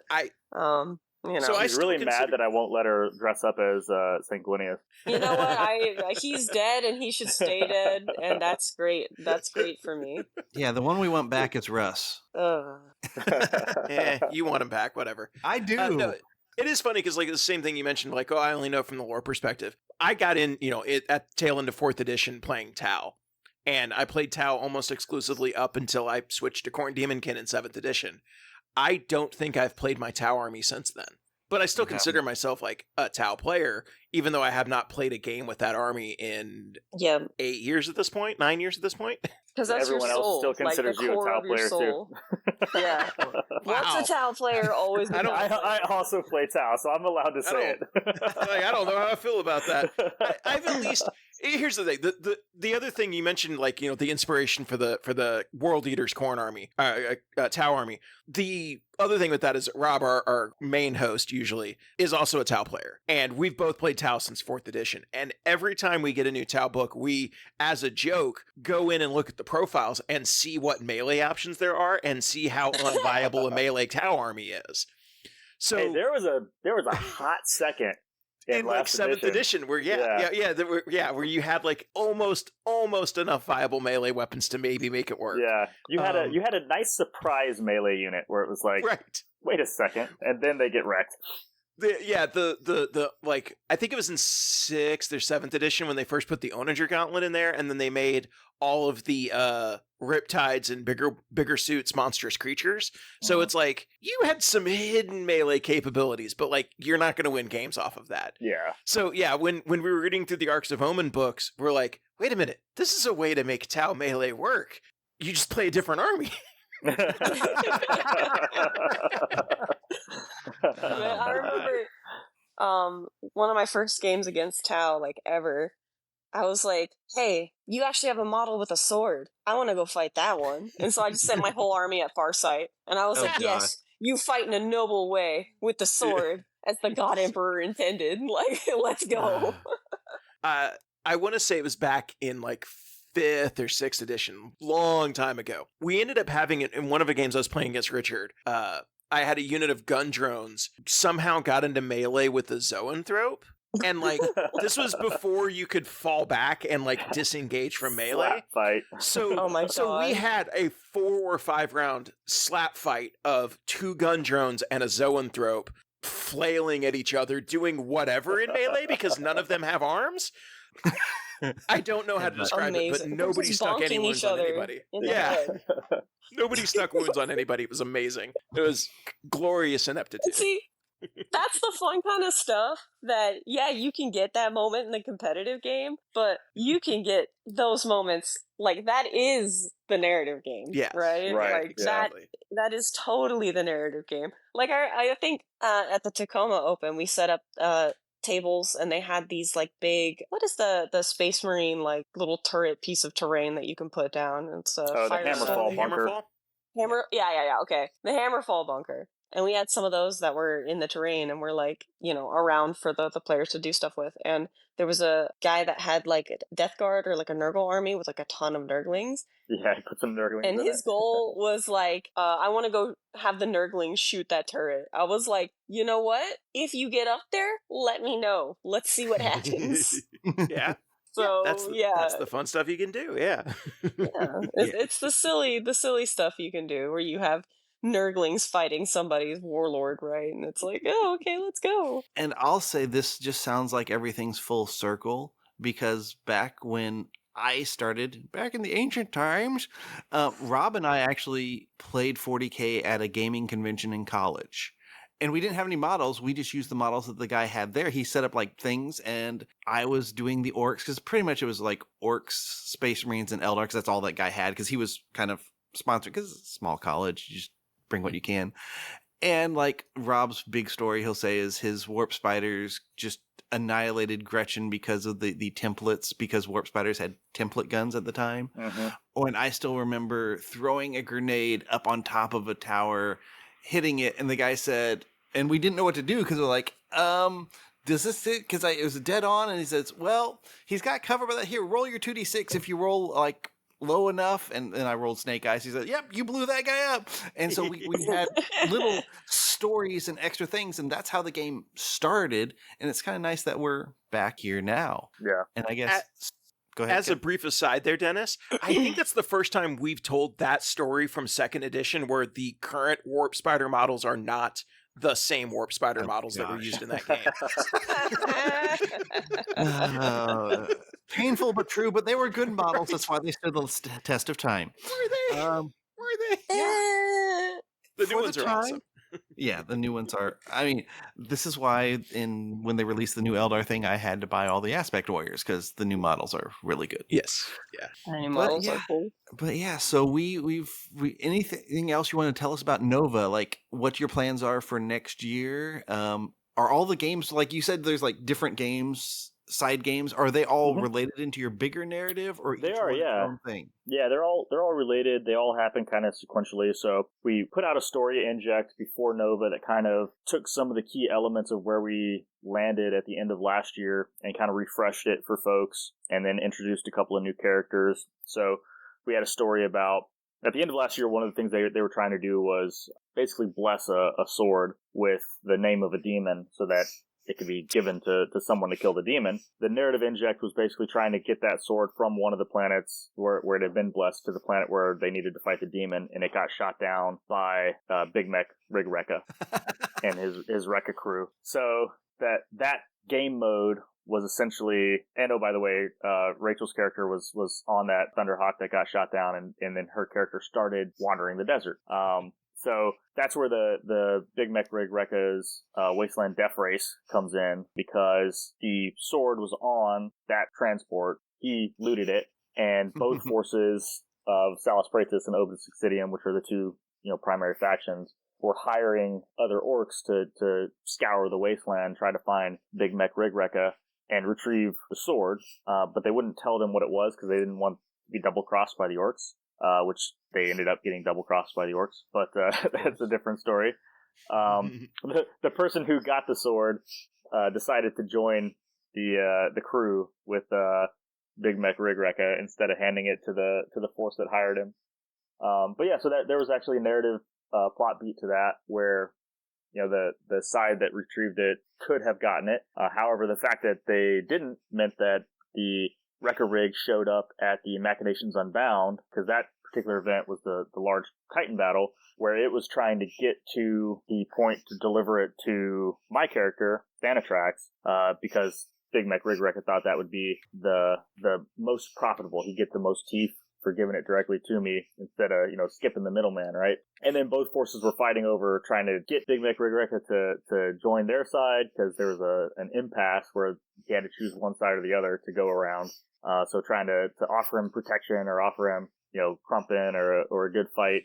Speaker 2: So I'm really mad that I won't let her dress up as Sanguinius.
Speaker 3: You know what? He's dead and he should stay dead, and that's great. That's great for me.
Speaker 1: Yeah, the one we want back is Russ.
Speaker 4: You want him back, whatever.
Speaker 1: I do.
Speaker 4: No, it is funny because like the same thing you mentioned, like, I only know from the lore perspective. I got in, at tail end of 4th edition playing Tau. And I played Tau almost exclusively up until I switched to Khorne Demonkin in 7th edition. I don't think I've played my Tau army since then. But I still consider myself like a Tau player, even though I have not played a game with that army in 8 years at this point, 9 years at this point.
Speaker 3: Because everyone else still considers you a Tau player too. Yeah. Wow. What's a Tau player always?
Speaker 2: I also play Tau, so I'm allowed to say it.
Speaker 4: I don't know how I feel about that. I've at least, Here's the thing: the other thing you mentioned, like the inspiration for the World Eater's Corn Army, Tau Army. The other thing with that is Rob, our main host, usually is also a Tau player, and we've both played Tau since 4th edition. And every time we get a new Tau book, we, as a joke, go in and look at the profiles and see what melee options there are, and see how unviable a melee Tau army is. So
Speaker 2: hey, there was a hot second.
Speaker 4: In like 7th edition, where where you had like almost enough viable melee weapons to maybe make it work.
Speaker 2: Yeah, you had a nice surprise melee unit where it was like,
Speaker 4: right,
Speaker 2: wait a second, and then they get wrecked.
Speaker 4: The like, I think it was in 6th or 7th edition when they first put the Onager Gauntlet in there, and then they made all of the Riptides and bigger suits monstrous creatures. So it's like you had some hidden melee capabilities, but like you're not going to win games off of that.
Speaker 2: Yeah.
Speaker 4: So yeah, when we were reading through the Arcs of Omen books, we're like, wait a minute, this is a way to make Tau melee work. You just play a different army.
Speaker 3: Man, I remember one of my first games against Tau, like ever, I was like, hey, you actually have a model with a sword. I want to go fight that one. And so I just sent my whole army at Farsight. And I was like,
Speaker 1: God.
Speaker 3: yes, you fight in a noble way with the sword, as the God Emperor intended. Like, let's go.
Speaker 4: I want to say it was back in like 5th or 6th edition, long time ago. We ended up having it in one of the games I was playing against Richard. I had a unit of gun drones, somehow got into melee with the Zoanthrope. And like, this was before you could fall back and like disengage from melee.
Speaker 2: Slap fight.
Speaker 4: So,
Speaker 3: Oh my
Speaker 4: so we
Speaker 3: God.
Speaker 4: had a 4 or 5 round slap fight of 2 gun drones and a Zoanthrope flailing at each other, doing whatever in melee because none of them have arms. I don't know how to describe it, but nobody
Speaker 3: Just
Speaker 4: stuck any
Speaker 3: bonking
Speaker 4: wounds
Speaker 3: each
Speaker 4: on
Speaker 3: other
Speaker 4: anybody.
Speaker 3: in the
Speaker 4: Yeah.
Speaker 3: head.
Speaker 4: Nobody stuck wounds on anybody. It was amazing. It was glorious ineptitude.
Speaker 3: See, that's the fun kind of stuff that, yeah, you can get that moment in the competitive game, but you can get those moments, like, that is the narrative game,
Speaker 4: Yes.
Speaker 2: Right,
Speaker 3: right? Like,
Speaker 2: yeah.
Speaker 3: that is totally the narrative game. Like, I think at the Tacoma Open, we set up tables, and they had these, like, big, what is the Space Marine, like, little turret piece of terrain that you can put down? It's a
Speaker 2: the
Speaker 3: fire
Speaker 2: Hammerfall
Speaker 3: zone.
Speaker 2: bunker.
Speaker 3: Yeah, okay. The Hammerfall bunker. And we had some of those that were in the terrain and were like, around for the players to do stuff with. And there was a guy that had like a Death Guard or like a Nurgle army with like a ton of Nurglings.
Speaker 2: Yeah, he put some Nurglings
Speaker 3: And
Speaker 2: in
Speaker 3: his
Speaker 2: it.
Speaker 3: goal was like, I want to go have the Nurglings shoot that turret. I was like, you know what? If you get up there, let me know. Let's see what happens.
Speaker 4: Yeah.
Speaker 3: So
Speaker 4: That's the fun stuff you can do. Yeah.
Speaker 3: It's the silly stuff you can do where you have Nurglings fighting somebody's warlord, right? And it's like, oh, okay, let's go.
Speaker 1: And I'll say this just sounds like everything's full circle, because back when I started, back in the ancient times, Rob and I actually played 40K at a gaming convention in college. And we didn't have any models. We just used the models that the guy had there. He set up like things, and I was doing the orcs, because pretty much it was like orcs, Space Marines, and Eldar, because that's all that guy had, because he was kind of sponsored, because it's a small college. You just bring what you can. And like Rob's big story, he'll say, is his warp spiders just annihilated Gretchen because of the templates, because warp spiders had template guns at the time. Oh, and I still remember throwing a grenade up on top of a tower, hitting it, and the guy said, and we didn't know what to do, because we're like, does this fit? Because it was dead on, and he says, well, he's got cover by that. Here, roll your 2d6 if you roll like low enough. And then I rolled snake eyes. He said, yep, you blew that guy up. And so we had little stories and extra things, and that's how the game started. And it's kind of nice that we're back here now.
Speaker 2: Yeah.
Speaker 1: And I guess go ahead.
Speaker 4: As a brief aside there, Dennis, I think that's the first time we've told that story from 2nd edition, where the current Warp Spider models are not the same Warp Spider models that were used in that game.
Speaker 1: Painful but true, but they were good models. That's why they stood the test of time.
Speaker 4: Were they? Were they?
Speaker 3: Yeah.
Speaker 4: The new ones are awesome.
Speaker 1: Yeah, the new ones are. I mean, this is why when they released the new Eldar thing, I had to buy all the Aspect Warriors, because the new models are really good.
Speaker 4: Yes. Yeah.
Speaker 3: Any models are cool.
Speaker 1: But yeah, so we've anything else you want to tell us about Nova? Like what your plans are for next year? Are all the games, like you said, there's like different games side games, are they all
Speaker 2: Mhm.
Speaker 1: related into your bigger narrative, or
Speaker 2: They
Speaker 1: each
Speaker 2: are,
Speaker 1: one its
Speaker 2: yeah.
Speaker 1: own thing?
Speaker 2: Yeah, they're all related. They all happen kind of sequentially. So we put out a story inject before Nova that kind of took some of the key elements of where we landed at the end of last year and kind of refreshed it for folks, and then introduced a couple of new characters. So we had a story about, at the end of last year, one of the things they were trying to do was basically bless a sword with the name of a demon so that it could be given to someone to kill the demon. The narrative inject was basically trying to get that sword from one of the planets where it had been blessed to the planet where they needed to fight the demon, and it got shot down by Big Mech RoeTaKa and his Rekka crew. So that game mode was essentially, and oh, by the way, Rachel's character was on that Thunderhawk that got shot down, and then her character started wandering the desert. So that's where the Big Mech RoeTaKa's Wasteland Death Race comes in, because the sword was on that transport. He looted it, and both forces of Salus Praetus and Obus Excidium, which are the two primary factions, were hiring other orcs to scour the wasteland, try to find Big Mech RoeTaKa and retrieve the sword. But they wouldn't tell them what it was because they didn't want to be double-crossed by the orcs. Which they ended up getting double-crossed by the orcs, but that's a different story. The person who got the sword decided to join the crew with Big Mech RoeTaKa instead of handing it to the force that hired him. But yeah, so that there was actually a narrative plot beat to that where the side that retrieved it could have gotten it. However, the fact that they didn't meant that the Rekka rig showed up at the Machinations Unbound, because that particular event was the large Titan battle, where it was trying to get to the point to deliver it to my character, Thanatrax, because Big Mech RoeTaKa thought that would be the most profitable. He'd get the most teeth for giving it directly to me instead of, skipping the middleman, right? And then both forces were fighting over trying to get Big Mech RoeTaKa to join their side, because there was an impasse where he had to choose one side or the other to go around. So trying to offer him protection or offer him, crumpin or a good fight.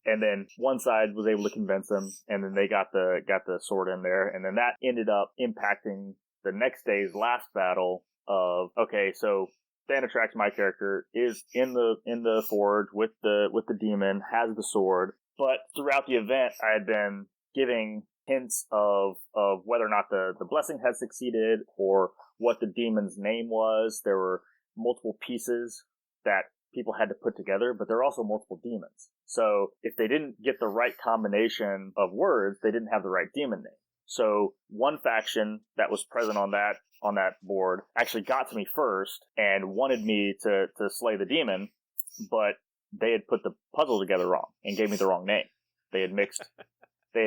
Speaker 2: And then one side was able to convince him, and then they got the sword in there. And then that ended up impacting the next day's last battle of, okay, so Thanatrax, my character, is in the forge with the demon, has the sword. But throughout the event, I had been giving hints of whether or not the blessing had succeeded or what the demon's name was. There were multiple pieces that people had to put together, but there are also multiple demons. So if they didn't get the right combination of words, they didn't have the right demon name. So one faction that was present on that board actually got to me first and wanted me to slay the demon, but they had put the puzzle together wrong and gave me the wrong name. They had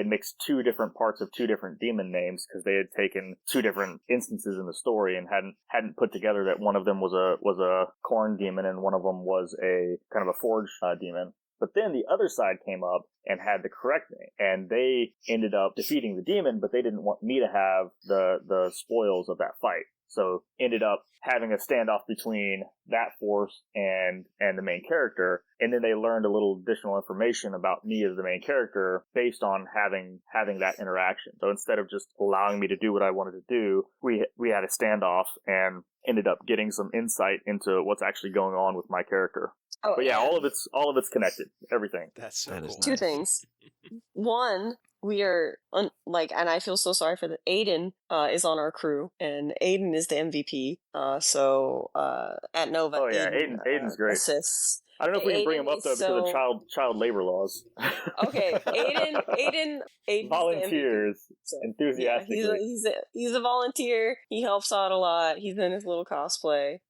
Speaker 2: mixed two different parts of two different demon names because they had taken two different instances in the story and hadn't put together that one of them was a corn demon and one of them was a kind of a forge demon. But then the other side came up and had the correct name, and they ended up defeating the demon, but they didn't want me to have the spoils of that fight. So ended up having a standoff between that force and the main character, and then they learned a little additional information about me as the main character based on having that interaction. So instead of just allowing me to do what I wanted to do, we had a standoff and ended up getting some insight into what's actually going on with my character.
Speaker 3: Oh,
Speaker 2: but yeah, all of it's connected. Everything.
Speaker 4: That's so
Speaker 1: That is
Speaker 4: cool.
Speaker 3: Two things. One, we are and I feel so sorry for that. Aiden is on our crew, and Aiden is the MVP. So at Nova,
Speaker 2: Oh yeah, Aiden's great.
Speaker 3: Assists.
Speaker 2: I don't know if we can bring him up though
Speaker 3: So,
Speaker 2: because of child labor laws.
Speaker 3: Okay, Aiden
Speaker 2: volunteers enthusiastically.
Speaker 3: Yeah, he's a volunteer. He helps out a lot. He's in his little cosplay.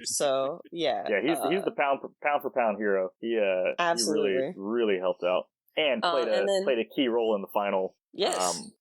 Speaker 3: So yeah.
Speaker 2: Yeah, he's the pound for pound hero. He
Speaker 3: absolutely
Speaker 2: really helped out and played a key role in the final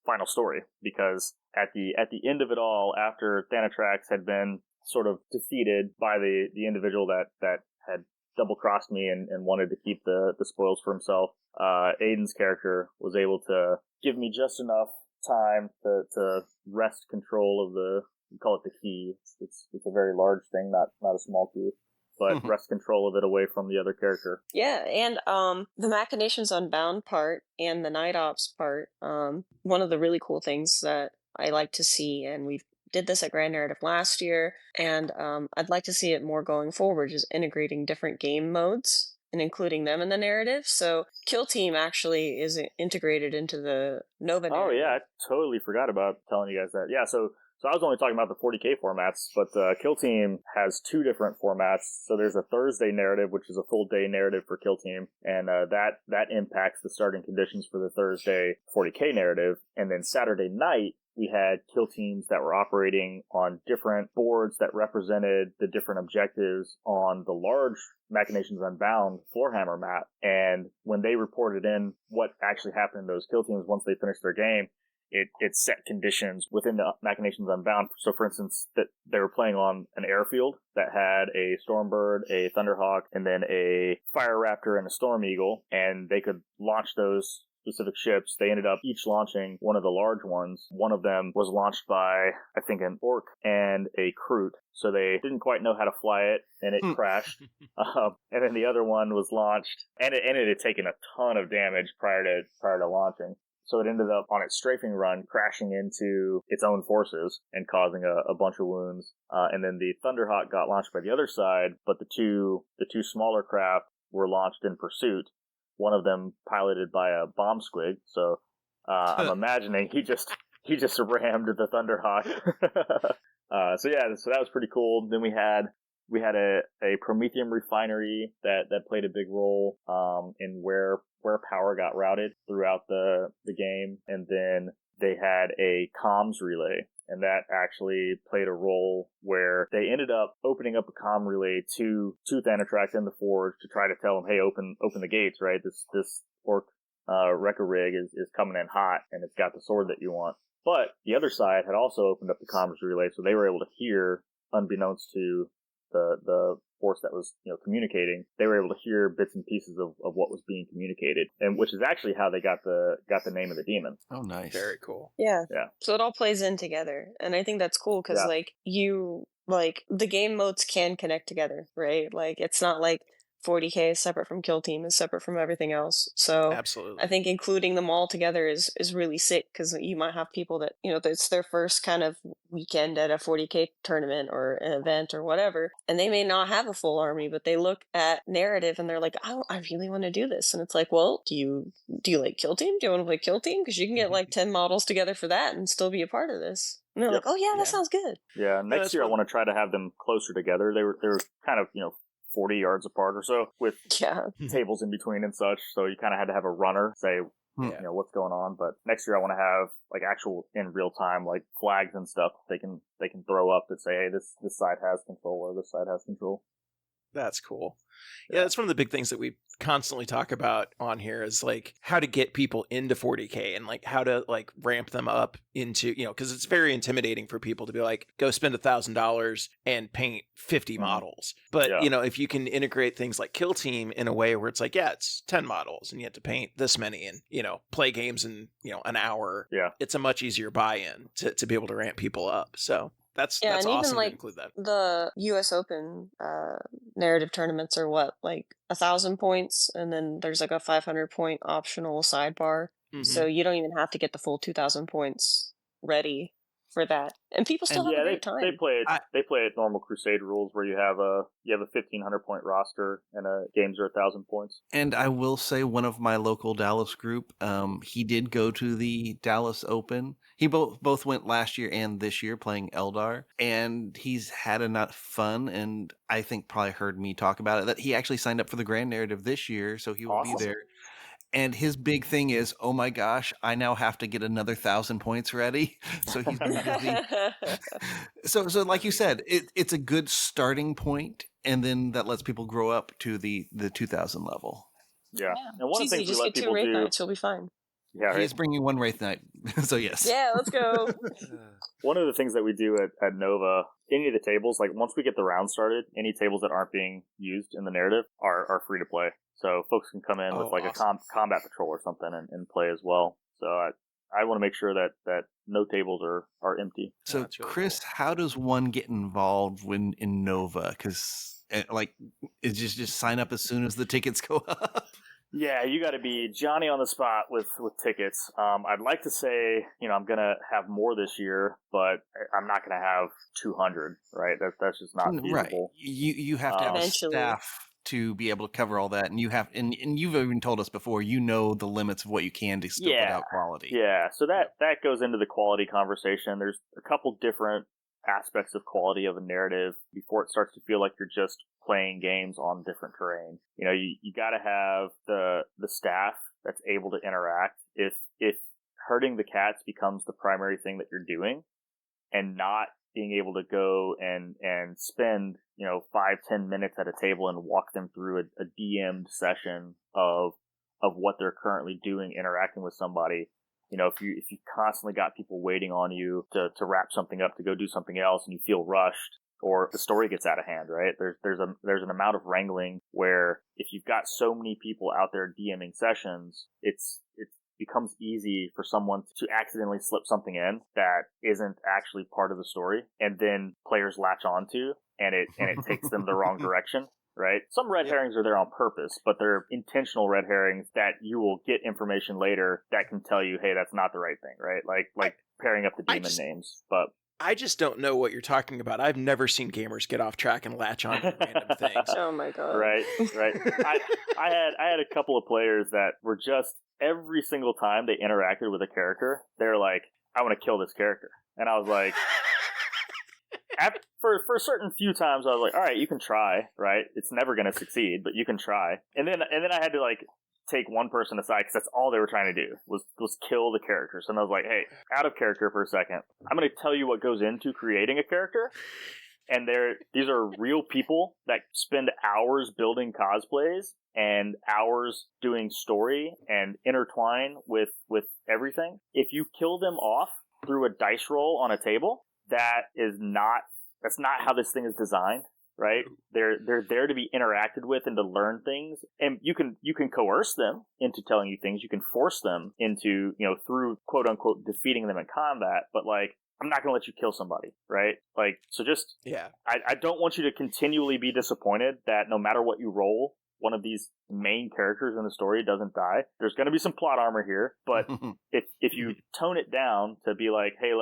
Speaker 2: final story, because at the end of it all, after Thanatrax had been sort of defeated by the individual that had double crossed me and wanted to keep the spoils for himself, Aiden's character was able to give me just enough time to wrest control of we call it the key. It's a very large thing, not a small key, but wrest control of it away from the other character.
Speaker 3: Yeah, and the Machinations Unbound part and the Night Ops part, one of the really cool things that I like to see, and we've did this at Grand Narrative last year, and I'd like to see it more going forward, just integrating different game modes and including them in the narrative. So Kill Team actually is integrated into the Nova narrative.
Speaker 2: Oh yeah, I totally forgot about telling you guys that. Yeah, so I was only talking about the 40K formats, but Kill Team has 2 different formats. So there's a Thursday narrative, which is a full day narrative for Kill Team, and that impacts the starting conditions for the Thursday 40K narrative. And then Saturday night, we had kill teams that were operating on different boards that represented the different objectives on the large Machinations Unbound Floorhammer map. And when they reported in what actually happened in those kill teams once they finished their game, it set conditions within the Machinations Unbound. So, for instance, that they were playing on an airfield that had a Stormbird, a Thunderhawk, and then a Fire Raptor and a Storm Eagle, and they could launch those specific ships. They ended up each launching one of the large ones. One of them was launched by, I think, an Orc and a Kroot. So they didn't quite know how to fly it, and it crashed. And then the other one was launched, and it had taken a ton of damage prior to launching. So it ended up on its strafing run crashing into its own forces and causing a bunch of wounds. And then the Thunderhawk got launched by the other side, but the two smaller craft were launched in pursuit. One of them piloted by a bomb squig. So I'm imagining he just rammed the Thunderhawk. So that was pretty cool. Then we had a Prometheum refinery that played a big role in where power got routed throughout the game. And then they had a comms relay, and that actually played a role where they ended up opening up a comm relay to Thanatrax and the Forge to try to tell them, hey, open the gates, right? This Orc Rekka rig is coming in hot, and it's got the sword that you want. But the other side had also opened up the comms relay, so they were able to hear, unbeknownst to the force that was communicating, they were able to hear bits and pieces of what was being communicated, and which is actually how they got the name of the demon.
Speaker 1: Oh, nice.
Speaker 4: Very cool.
Speaker 3: Yeah.
Speaker 2: Yeah.
Speaker 3: So it all plays in together, and I think that's cool because the game modes can connect together, right? Like it's not like 40K is separate from Kill Team, is separate from everything else. So
Speaker 4: Absolutely.
Speaker 3: I think including them all together is really sick because you might have people that, it's their first kind of weekend at a 40K tournament or an event or whatever, and they may not have a full army, but they look at narrative and they're like, oh, I really want to do this. And it's like, well, do you like Kill Team? Do you want to play Kill Team? Because you can get like 10 models together for that and still be a part of this. And they're like, oh yeah, that sounds good.
Speaker 2: Yeah, next year I want to try to have them closer together. They were kind of, 40 yards apart or so with tables in between and such. So you kind of had to have a runner say, what's going on. But next year I want to have like actual in real time, like flags and stuff they can throw up that say, hey, this side has control or this side has control.
Speaker 4: That's cool. Yeah, that's one of the big things that we constantly talk about on here is like how to get people into 40K and like how to like ramp them up into, because it's very intimidating for people to be like, go spend $1,000 and paint 50 models. But, if you can integrate things like Kill Team in a way where it's like, it's 10 models and you have to paint this many and, play games in, an hour.
Speaker 2: Yeah.
Speaker 4: It's a much easier buy-in to be able to ramp people up. So that's awesome to include that.
Speaker 3: The US Open narrative tournaments are what, like 1,000 points, and then there's like a 500 point optional sidebar. Mm-hmm. So you don't even have to get the full 2,000 points ready for that, and people still have a great time.
Speaker 2: They play it normal Crusade rules where you have a 1,500 point roster and games are 1,000 points.
Speaker 1: And I will say, one of my local Dallas group, he did go to the Dallas Open. He both went last year and this year playing Eldar, and he's had enough fun, and I think probably heard me talk about it, that he actually signed up for the Grand Narrative this year, so he will be there. And his big thing is, oh my gosh, I now have to get another 1,000 points ready. So he's been busy. So like you said, it's a good starting point, and then that lets people grow up to the 2,000 level.
Speaker 2: Yeah. And one of the things
Speaker 3: just
Speaker 2: we let
Speaker 3: get
Speaker 2: people
Speaker 3: 2 Wraith
Speaker 2: do,
Speaker 3: Knights, you'll be fine.
Speaker 2: Yeah, right?
Speaker 1: He's bringing 1 Wraith Knight, so yes.
Speaker 3: Yeah, let's go.
Speaker 2: One of the things that we do at Nova, any of the tables, like once we get the round started, any tables that aren't being used in the narrative are free to play. So folks can come in with like awesome. A combat patrol or something and play as well. So I want to make sure that no tables are empty.
Speaker 1: So really Chris, cool. How does one get involved in Nova? Because like, it's just sign up as soon as the tickets go up.
Speaker 2: Yeah, you got to be Johnny on the spot with tickets. I'd like to say, I'm going to have more this year, but I'm not going to have 200, right? That's just not feasible.
Speaker 1: Right. You have to have
Speaker 3: Eventually.
Speaker 1: staff to be able to cover all that, and and you've even told us before, the limits of what you can do still without quality.
Speaker 2: Yeah, so that goes into the quality conversation. There's a couple different aspects of quality of a narrative before it starts to feel like you're just playing games on different terrain. You got to have the staff that's able to interact. If herding the cats becomes the primary thing that you're doing, and not being able to go and spend 5-10 minutes at a table and walk them through a DM'd session of what they're currently doing, interacting with somebody. If you constantly got people waiting on you to wrap something up, to go do something else, and you feel rushed, or the story gets out of hand, right? There's an amount of wrangling where if you've got so many people out there DMing sessions, it becomes easy for someone to accidentally slip something in that isn't actually part of the story, and then players latch onto, and it takes them the wrong direction. Right? Some red herrings are there on purpose, but they're intentional red herrings that you will get information later that can tell you, hey, that's not the right thing, right? Like pairing up the demon names. But
Speaker 4: I just don't know what you're talking about. I've never seen gamers get off track and latch on to random things.
Speaker 3: Oh my god!
Speaker 2: Right. I had a couple of players that were just, every single time they interacted with a character, they're like, I want to kill this character, and I was like. For a certain few times, I was like, all right, you can try, right? It's never going to succeed, but you can try. And then I had to take one person aside, because that's all they were trying to do was kill the characters. And I was like, hey, out of character for a second. I'm going to tell you what goes into creating a character. And these are real people that spend hours building cosplays and hours doing story and intertwine with everything. If you kill them off through a dice roll on a table, that's not how this thing is designed, right? They're there to be interacted with and to learn things, and you can coerce them into telling you things. You can force them into, through quote unquote defeating them in combat, but I'm not going to let you kill somebody, right? So just I don't want you to continually be disappointed that no matter what you roll, one of these main characters in the story doesn't die. There's going to be some plot armor here, but if you tone it down to be like, hey,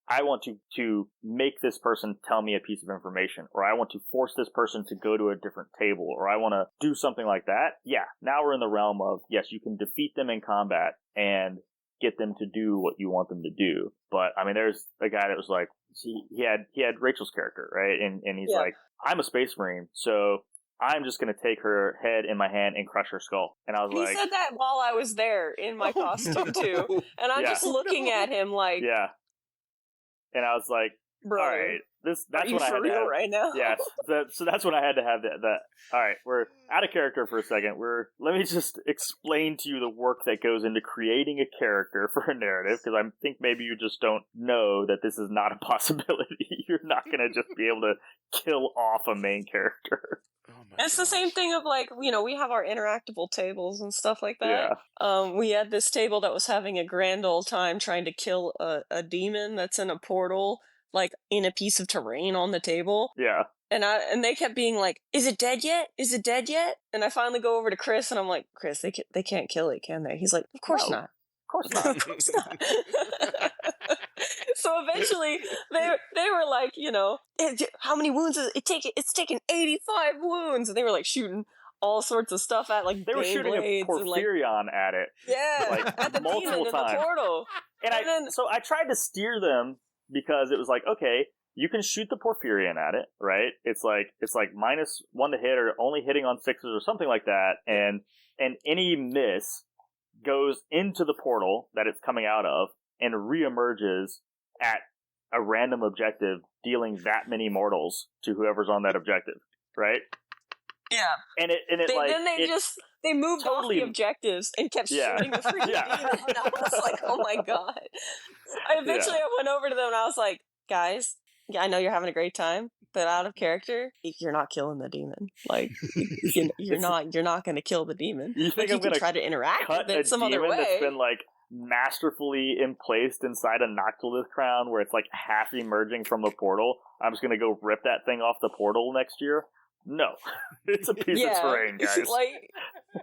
Speaker 2: I want to make this person tell me a piece of information, or I want to force this person to go to a different table, or I want to do something like that. Yeah, now we're in the realm of, yes, you can defeat them in combat and get them to do what you want them to do. But I mean, there's a guy that was like, he had Rachel's character, right? And he's like, I'm a space marine, so I'm just going to take her head in my hand and crush her skull. And I was
Speaker 3: he said that while I was there in my costume too. And I'm just looking at him like...
Speaker 2: Yeah. And I was like,
Speaker 3: bro,
Speaker 2: all right, that's what I had
Speaker 3: for real
Speaker 2: to have.
Speaker 3: right now?
Speaker 2: Yes. So that's what I had to have that. All right, we're out of character for a second. Let me just explain to you the work that goes into creating a character for a narrative, because I think maybe you just don't know that this is not a possibility. You're not going to just be able to kill off a main character.
Speaker 3: It's the same thing of we have our interactable tables and stuff like that.
Speaker 2: Yeah.
Speaker 3: We had this table that was having a grand old time trying to kill a demon that's in a portal, in a piece of terrain on the table.
Speaker 2: Yeah.
Speaker 3: And they kept being like, is it dead yet? Is it dead yet? And I finally go over to Chris and I'm like, Chris, they can't kill it, can they? He's like, of course not.
Speaker 2: Of course not.
Speaker 3: Of course not. So eventually, they were like, how many wounds is it? It's taken 85 wounds, and they were shooting all sorts of stuff at
Speaker 2: they were shooting a Porphyrion at it.
Speaker 3: Yeah, at the
Speaker 2: multiple
Speaker 3: demon
Speaker 2: times.
Speaker 3: In the portal.
Speaker 2: So I tried to steer them, because it was like, okay, you can shoot the Porphyrion at it, right? It's like -1 to hit, or only hitting on 6s or something like that, and any miss goes into the portal that it's coming out of and reemerges at a random objective, dealing that many mortals to whoever's on that objective, right?
Speaker 3: Yeah. They moved totally off the objectives and kept shooting the freaking demon. And I was like, oh my god. I went over to them and I was like, guys, I know you're having a great time, but out of character, you're not killing the demon. You're not going to kill the demon.
Speaker 2: You think I'm going to
Speaker 3: try to interact with it some other way?
Speaker 2: That's been masterfully emplaced inside a Noctilith crown, where it's half emerging from the portal. I'm just going to go rip that thing off the portal next year? No. It's a piece of terrain, guys.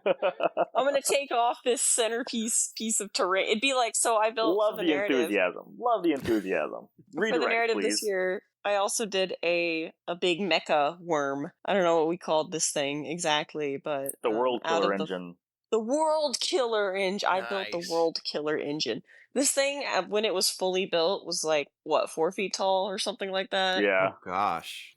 Speaker 3: I'm gonna take off this centerpiece piece of terrain. It'd be like, so I built
Speaker 2: Love
Speaker 3: for the
Speaker 2: the
Speaker 3: narrative.
Speaker 2: enthusiasm. Love the enthusiasm.
Speaker 3: For the
Speaker 2: Redirect,
Speaker 3: narrative
Speaker 2: please.
Speaker 3: this year, I also did a big mecha worm. I don't know what we called this thing exactly, but
Speaker 2: The World
Speaker 3: out
Speaker 2: Killer
Speaker 3: of
Speaker 2: Engine.
Speaker 3: the World Killer Engine. I built the
Speaker 4: Nice.
Speaker 3: World Killer Engine. This thing, when it was fully built, was like, what, 4 feet tall or something like that?
Speaker 2: Yeah.
Speaker 1: Oh gosh.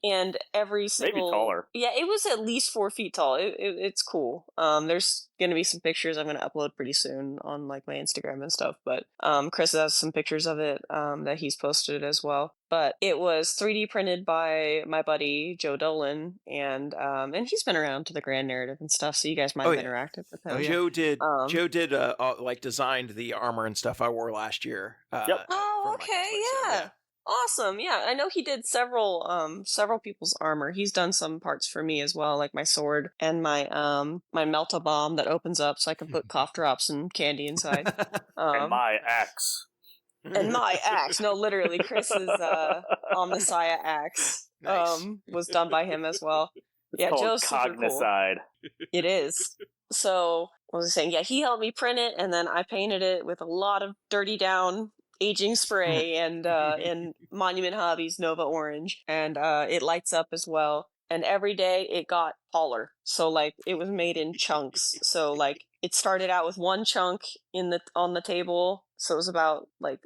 Speaker 3: And every single...
Speaker 2: Maybe taller.
Speaker 3: Yeah, it was at least 4 feet tall. It's cool. There's gonna be some pictures I'm gonna upload pretty soon on like my Instagram and stuff, but Chris has some pictures of it that he's posted as well. But it was 3D printed by my buddy Joe Dolan, and he's been around to the Grand Narrative and stuff, so you guys might have interacted with him.
Speaker 4: Joe did like designed the armor and stuff I wore last year.
Speaker 2: Yep.
Speaker 3: Oh, okay, yeah. Awesome. Yeah, I know he did several people's armor. He's done some parts for me as well, like my sword and my my Melta bomb that opens up so I can put cough drops and candy inside.
Speaker 2: And my axe.
Speaker 3: And my axe. No, literally, Chris's Omnissiah axe was done by him as well.
Speaker 2: It's called
Speaker 3: Joe's super cool.
Speaker 2: Cognicide.
Speaker 3: It is. So, what was I saying? Yeah, he helped me print it, and then I painted it with a lot of dirty down aging spray and Monument Hobbies Nova Orange, and it lights up as well. And every day it got taller. So like it was made in chunks. So like it started out with one chunk on the table, so it was about like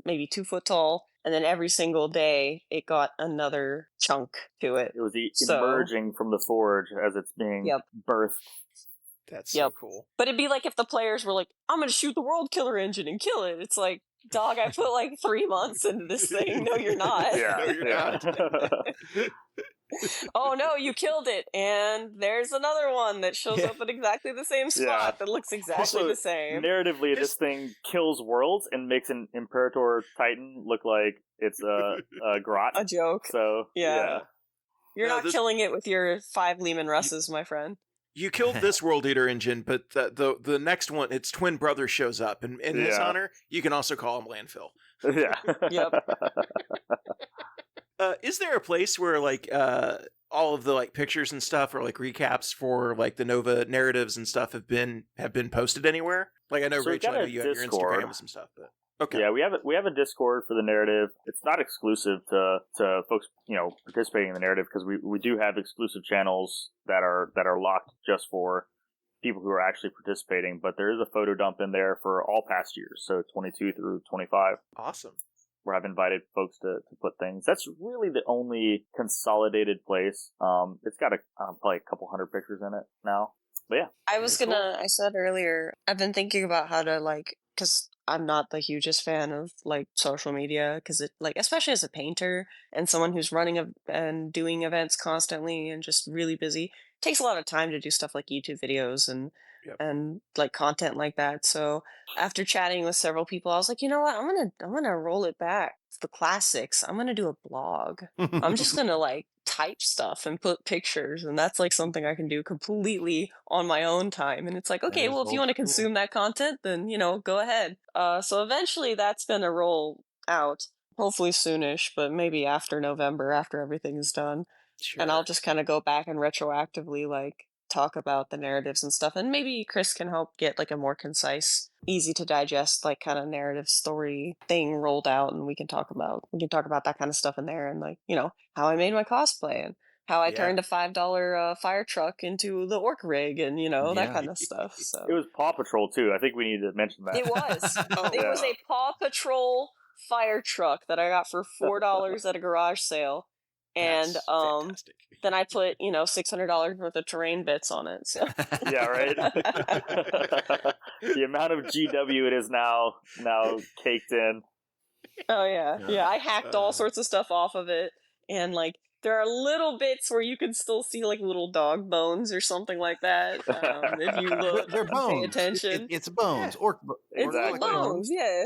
Speaker 3: maybe 2 foot tall. And then every single day, it got another chunk to it.
Speaker 2: It was emerging from the forge as it's being birthed.
Speaker 4: That's so cool.
Speaker 3: But it'd be like if the players were like, I'm going to shoot the World Killer Engine and kill it. It's like, dog, I put like 3 months into this thing. No, you're not.
Speaker 2: Yeah,
Speaker 4: No, you're not.
Speaker 3: Oh, no, you killed it. And there's another one that shows up at exactly the same spot that looks exactly the same.
Speaker 2: Narratively, this thing kills worlds and makes an Imperator Titan look like it's a grot.
Speaker 3: A joke.
Speaker 2: So, yeah.
Speaker 3: You're not killing it with your 5 Lehman Russes, my friend.
Speaker 4: You killed this World Eater engine, but the next one, its twin brother shows up. And in his honor, you can also call him Landfill.
Speaker 2: Yeah.
Speaker 3: Yep.
Speaker 4: Is there a place where like all of the like pictures and stuff or like recaps for like the Nova narratives and stuff have been posted anywhere? Like I know Rachel, I know you have your Instagram and some stuff, but okay.
Speaker 2: Yeah, we have a Discord for the narrative. It's not exclusive to folks, participating in the narrative, because we do have exclusive channels that are locked just for people who are actually participating, but there is a photo dump in there for all past years, so 22 through 25.
Speaker 4: Awesome.
Speaker 2: Where I've invited folks to put things. That's really the only consolidated place. It's got probably a couple hundred pictures in it now. But yeah.
Speaker 3: I said earlier, I've been thinking about how to because I'm not the hugest fan of like social media, because it especially as a painter and someone who's running and doing events constantly and just really busy, it takes a lot of time to do stuff like YouTube videos and like content like that. So after chatting with several people, I was like, you know what, I'm gonna roll it back to the classics. I'm gonna do a blog. I'm just gonna like type stuff and put pictures, and that's like something I can do completely on my own time. And it's like, okay, well, if you want to consume that content, then go ahead. So eventually that's gonna roll out, hopefully soonish, but maybe after November, after everything is done. Sure. And I'll just kind of go back and retroactively like talk about the narratives and stuff, and maybe Chris can help get like a more concise, easy to digest like kind of narrative story thing rolled out, and we can talk about that kind of stuff in there, and like how I made my cosplay and how I turned a $5 fire truck into the orc rig, and that kind of stuff. So
Speaker 2: it was Paw Patrol too. I think we need to mention that.
Speaker 3: It was. It was a Paw Patrol fire truck that I got for $4 at a garage sale. And then I put $600 worth of terrain bits on it. So.
Speaker 2: Yeah, right. The amount of GW it is now caked in.
Speaker 3: Oh yeah. I hacked all sorts of stuff off of it, and like there are little bits where you can still see like little dog bones or something like that. If you look,
Speaker 1: they're bones.
Speaker 3: Pay attention.
Speaker 1: It's bones.
Speaker 3: It's bones. Yeah.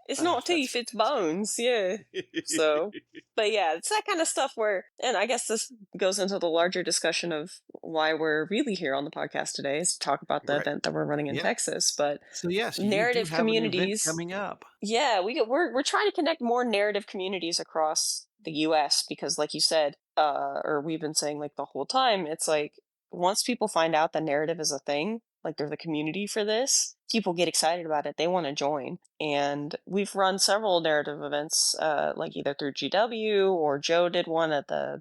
Speaker 3: It's not teeth, it's bones, yeah. So, but yeah, it's that kind of stuff where, and I guess this goes into the larger discussion of why we're really here on the podcast today, is to talk about the event that we're running in Texas. But
Speaker 1: so yes,
Speaker 3: narrative communities
Speaker 1: coming up.
Speaker 3: Yeah, we're trying to connect more narrative communities across the U.S. because, like you said, or we've been saying like the whole time, it's like once people find out that narrative is a thing, like there's a community for this, people get excited about it. They want to join. And we've run several narrative events, like either through GW or Joe did one at the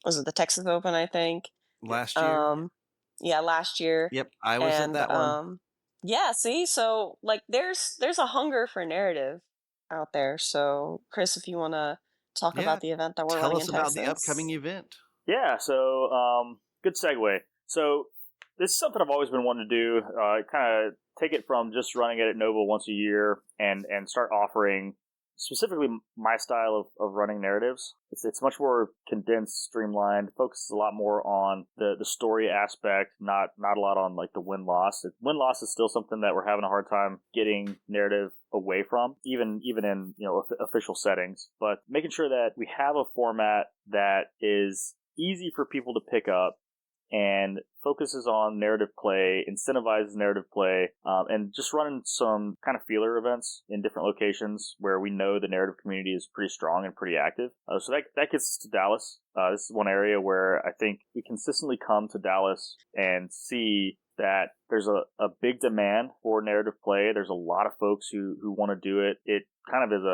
Speaker 3: was it the Texas Open, I think.
Speaker 1: Last year.
Speaker 3: Yeah, last year.
Speaker 1: Yep, I was at
Speaker 3: And
Speaker 1: that one.
Speaker 3: yeah, see, so like there's a hunger for narrative out there. So Chris, if you want to talk
Speaker 1: Yeah,
Speaker 3: about the event that we're
Speaker 1: tell
Speaker 3: running
Speaker 1: us
Speaker 3: in
Speaker 1: about the
Speaker 3: Texas.
Speaker 1: upcoming event.
Speaker 2: Yeah, so good segue. So this is something I've always been wanting to do. Kind of take it from just running it at Nova once a year and start offering specifically my style of running narratives. It's much more condensed, streamlined, focuses a lot more on the story aspect, not a lot on like the win-loss. Win-loss is still something that we're having a hard time getting narrative away from, even in official settings. But making sure that we have a format that is easy for people to pick up and focuses on narrative play, incentivizes narrative play, and just running some kind of feeler events in different locations where we know the narrative community is pretty strong and pretty active. So that gets us to Dallas. This is one area where I think we consistently come to Dallas and see that there's a big demand for narrative play. There's a lot of folks who want to do it. It kind of is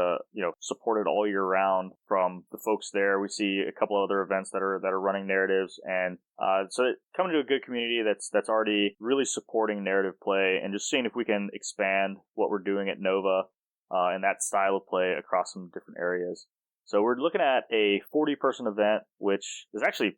Speaker 2: supported all year round from the folks there. We see a couple other events that are running narratives, and so coming to a good community that's already really supporting narrative play, and just seeing if we can expand what we're doing at Nova and that style of play across some different areas. So we're looking at a 40-person event, which is actually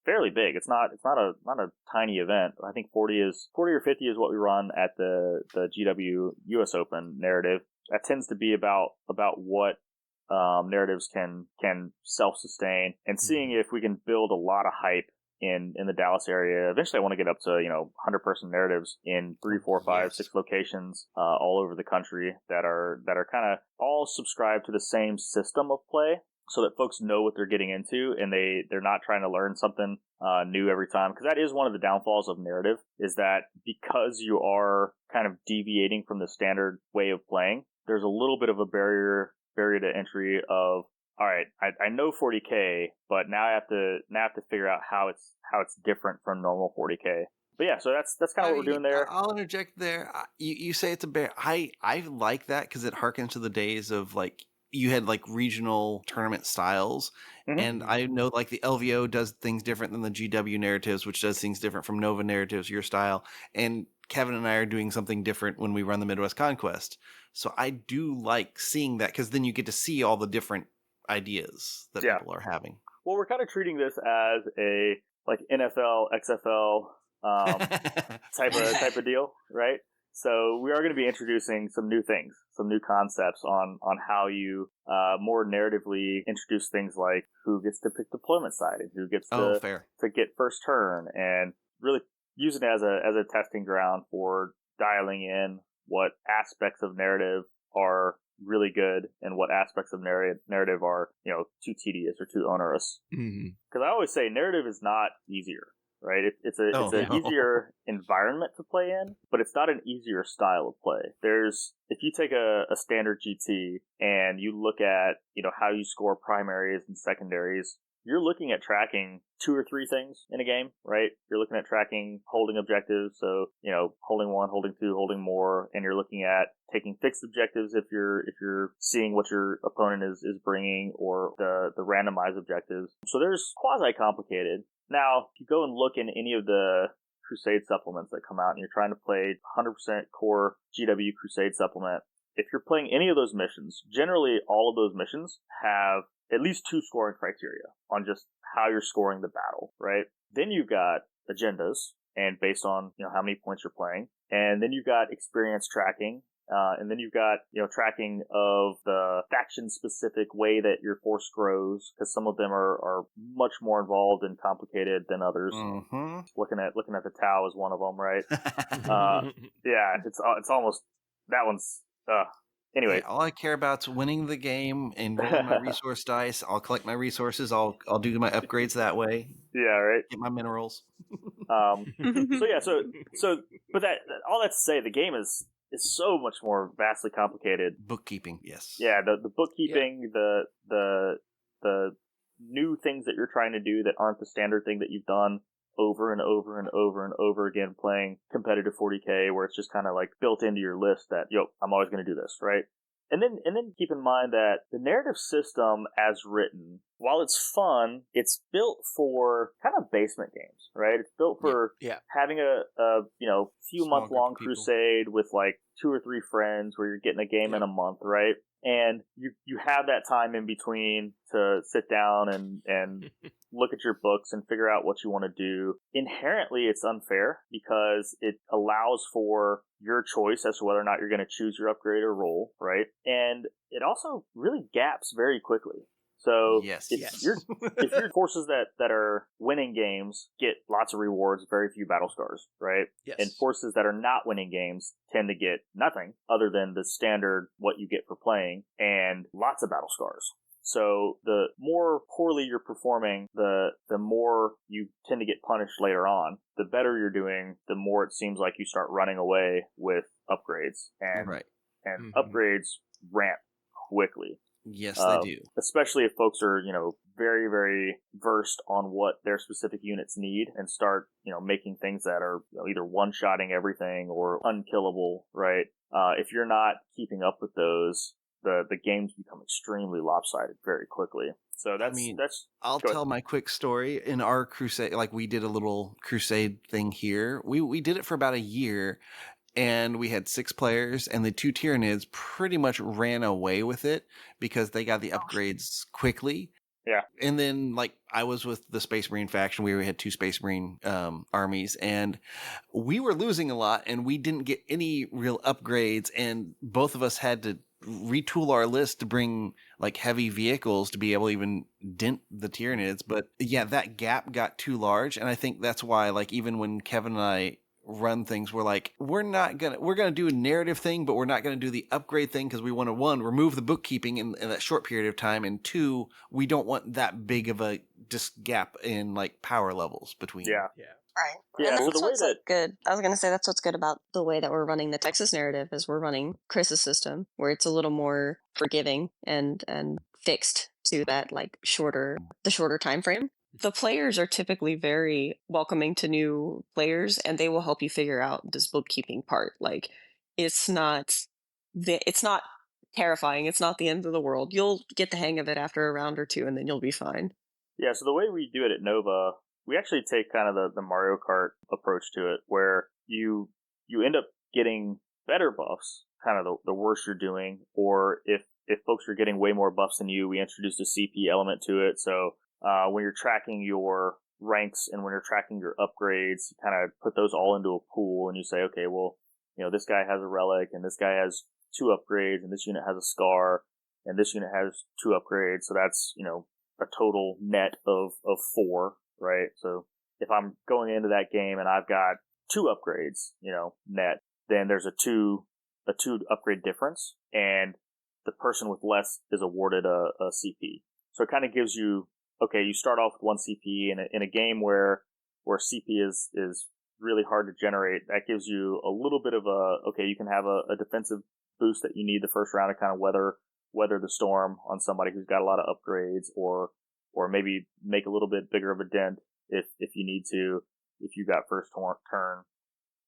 Speaker 2: fairly big. It's not a tiny event. I think 40 or 50 is what we run at the GW US Open narrative. That tends to be about what narratives can self-sustain, and seeing if we can build a lot of hype in the Dallas area. Eventually I want to get up to 100-person narratives in 3, 4, 5, 6 locations all over the country that are kind of all subscribed to the same system of play, so that folks know what they're getting into, and they're not trying to learn something new every time. Because that is one of the downfalls of narrative, is that because you are kind of deviating from the standard way of playing, there's a little bit of a barrier to entry of, all right, I know 40K, but now I have to figure out how it's different from normal 40K. But yeah, so that's kind of what we're doing there.
Speaker 1: I'll interject there. You say it's a bear. I like that because it harkens to the days of like you had like regional tournament styles.
Speaker 2: Mm-hmm.
Speaker 1: And I know like the LVO does things different than the GW narratives, which does things different from Nova narratives, your style. And Kevin and I are doing something different when we run the Midwest Conquest. So I do like seeing that, because then you get to see all the different ideas that people are having.
Speaker 2: Well, we're kind of treating this as a like NFL, XFL type of deal, right? So we are going to be introducing some new things, some new concepts on how you more narratively introduce things like who gets to pick deployment side and who gets to get first turn, and really use it as a testing ground for dialing in what aspects of narrative are really good and what aspects of narrative are too tedious or too onerous. Because I always say narrative is not easier. Right, it's an easier environment to play in, but it's not an easier style of play. If you take a standard GT and you look at how you score primaries and secondaries, you're looking at tracking 2 or 3 things in a game, right? You're looking at tracking holding objectives, so holding 1, holding 2, holding more, and you're looking at taking fixed objectives if you're seeing what your opponent is bringing, or the randomized objectives. So there's quasi complicated. Now, if you go and look in any of the Crusade supplements that come out and you're trying to play 100% core GW Crusade supplement, if you're playing any of those missions, generally all of those missions have at least 2 scoring criteria on just how you're scoring the battle, right? Then you've got agendas, and based on how many points you're playing, and then you've got experience tracking. And then you've got, tracking of the faction-specific way that your force grows, because some of them are much more involved and complicated than others.
Speaker 1: Mm-hmm.
Speaker 2: Looking at the Tau is one of them, right? Yeah, it's almost, that one's. Anyway,
Speaker 1: all I care about is winning the game and rolling my resource dice. I'll collect my resources. I'll do my upgrades that way.
Speaker 2: Yeah, right.
Speaker 1: Get my minerals.
Speaker 2: So but that all that to say, the game is so much more vastly complicated.
Speaker 1: Bookkeeping, yes.
Speaker 2: Yeah, the bookkeeping, the new things that you're trying to do that aren't the standard thing that you've done over and over and over and over again playing competitive 40K, where it's just kind of like built into your list that, I'm always going to do this, right? And then keep in mind that the narrative system as written, while it's fun, it's built for kind of basement games, right? It's built for having a few month long crusade with like 2 or 3 friends where you're getting a game in a month, right? And you have that time in between to sit down and look at your books and figure out what you want to do. Inherently, it's unfair because it allows for your choice as to whether or not you're going to choose your upgrade or roll, right? And it also really gaps very quickly. So if your forces that are winning games get lots of rewards, very few battle scars, right? Yes. And forces that are not winning games tend to get nothing other than the standard what you get for playing and lots of battle scars. So the more poorly you're performing, the more you tend to get punished later on. The better you're doing, the more it seems like you start running away with upgrades. And upgrades ramp quickly.
Speaker 1: Yes, they do.
Speaker 2: Especially if folks are, very, very versed on what their specific units need and start, making things that are either one-shotting everything or unkillable, right? If you're not keeping up with those, the games become extremely lopsided very quickly. So
Speaker 1: I'll tell my quick story. In our crusade, like we did a little crusade thing here. We did it for about a year. And we had 6 players, and the 2 Tyranids pretty much ran away with it because they got the upgrades quickly.
Speaker 2: Yeah.
Speaker 1: And then, like, I was with the Space Marine faction. We had 2 Space Marine armies, and we were losing a lot, and we didn't get any real upgrades, and both of us had to retool our list to bring, like, heavy vehicles to be able to even dent the Tyranids. But, yeah, that gap got too large, and I think that's why, like, even when Kevin and I run things, we're like, we're gonna do a narrative thing, but we're not gonna do the upgrade thing because we want to, 1, remove the bookkeeping in that short period of time, and 2, we don't want that big of a just gap in like power levels between.
Speaker 3: Right.
Speaker 2: Yeah,
Speaker 3: and
Speaker 2: so
Speaker 3: that's
Speaker 2: the way
Speaker 3: what's like good. I was gonna say that's what's good about the way that we're running the Texas narrative is we're running Chris's system where it's a little more forgiving and fixed to that like shorter time frame. The players are typically very welcoming to new players, and they will help you figure out this bookkeeping part. Like, it's not terrifying. It's not the end of the world. You'll get the hang of it after a round or 2, and then you'll be fine.
Speaker 2: Yeah, so the way we do it at Nova, we actually take kind of the Mario Kart approach to it, where you end up getting better buffs, kind of the worse you're doing, or if folks are getting way more buffs than you, we introduced a CP element to it, so when you're tracking your ranks and when you're tracking your upgrades, you kind of put those all into a pool and you say, okay, well, this guy has a relic and this guy has 2 upgrades and this unit has a scar and this unit has 2 upgrades. So that's, a total net of 4, right? So if I'm going into that game and I've got 2 upgrades, net, then there's a 2 upgrade difference and the person with less is awarded a CP. So it kind of gives you, okay, you start off with 1 CP in a game where CP is really hard to generate. That gives you a little bit of you can have a defensive boost that you need the first round to kind of weather the storm on somebody who's got a lot of upgrades, or maybe make a little bit bigger of a dent if you need to, if you got first turn.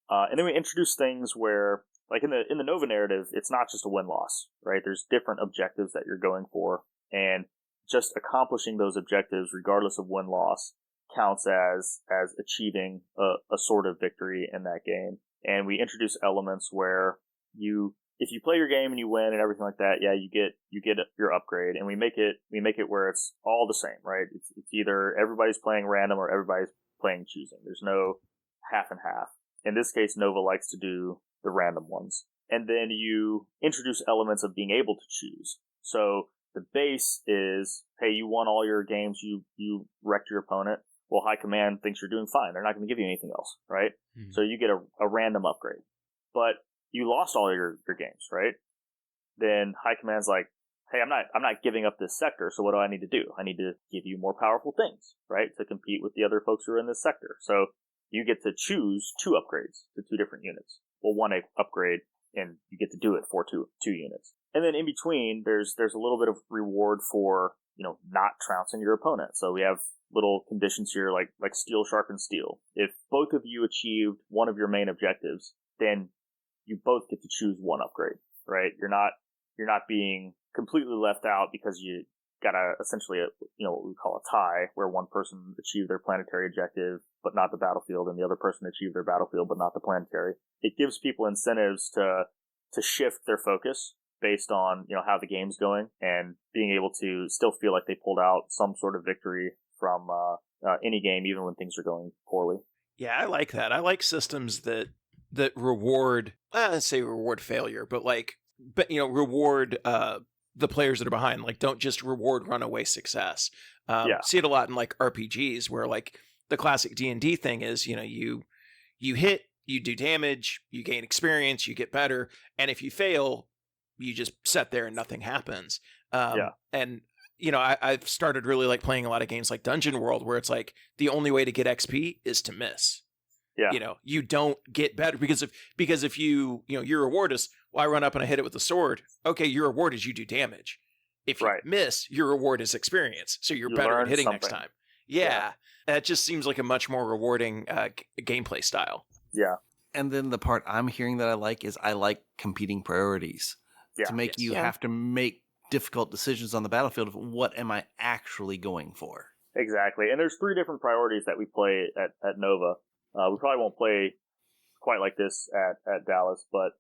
Speaker 2: And then we introduce things where, like in the Nova narrative, it's not just a win-loss, right? There's different objectives that you're going for, and just accomplishing those objectives, regardless of win-loss, counts as achieving a sort of victory in that game. And we introduce elements where if you play your game and you win and everything like that, you get your upgrade, and we make it where it's all the same, right? It's either everybody's playing random or everybody's playing choosing. There's no half and half. In this case, Nova likes to do the random ones. And then you introduce elements of being able to choose. So the base is, hey, you won all your games, you wrecked your opponent. Well, High Command thinks you're doing fine. They're not going to give you anything else, right? Mm-hmm. So you get a random upgrade. But you lost all your games, right? Then High Command's like, hey, I'm not giving up this sector, so what do I need to do? I need to give you more powerful things, right? To compete with the other folks who are in this sector. So you get to choose 2 upgrades to 2 different units. Well, 1 upgrade, and you get to do it for two units. And then in between, there's a little bit of reward for not trouncing your opponent. So we have little conditions here like steel sharpens steel. If both of you achieved one of your main objectives, then you both get to choose one upgrade, right? You're not being completely left out because you got essentially what we call a tie, where one person achieved their planetary objective but not the battlefield, and the other person achieved their battlefield but not the planetary. It gives people incentives to shift their focus based on how the game's going, and being able to still feel like they pulled out some sort of victory from any game, even when things are going poorly.
Speaker 4: Yeah, I like that. I like systems that reward, let's say reward failure, but reward the players that are behind. Like, don't just reward runaway success. See it a lot in like RPGs, where like the classic D&D thing is, you hit, you do damage, you gain experience, you get better, and if you fail, you just sit there and nothing happens. And I've started really like playing a lot of games like Dungeon World, where it's like the only way to get XP is to miss.
Speaker 2: Yeah.
Speaker 4: You don't get better because if you your reward is, well, I run up and I hit it with a sword. Okay, your reward is you do damage. If you miss, your reward is experience. So you're better at hitting next time. Yeah. That just seems like a much more rewarding gameplay style.
Speaker 2: Yeah.
Speaker 1: And then the part I'm hearing that I like competing priorities. To make you have to make difficult decisions on the battlefield of what am I actually going for.
Speaker 2: Exactly. And there's 3 different priorities that we play at Nova. We probably won't play quite like this at Dallas, but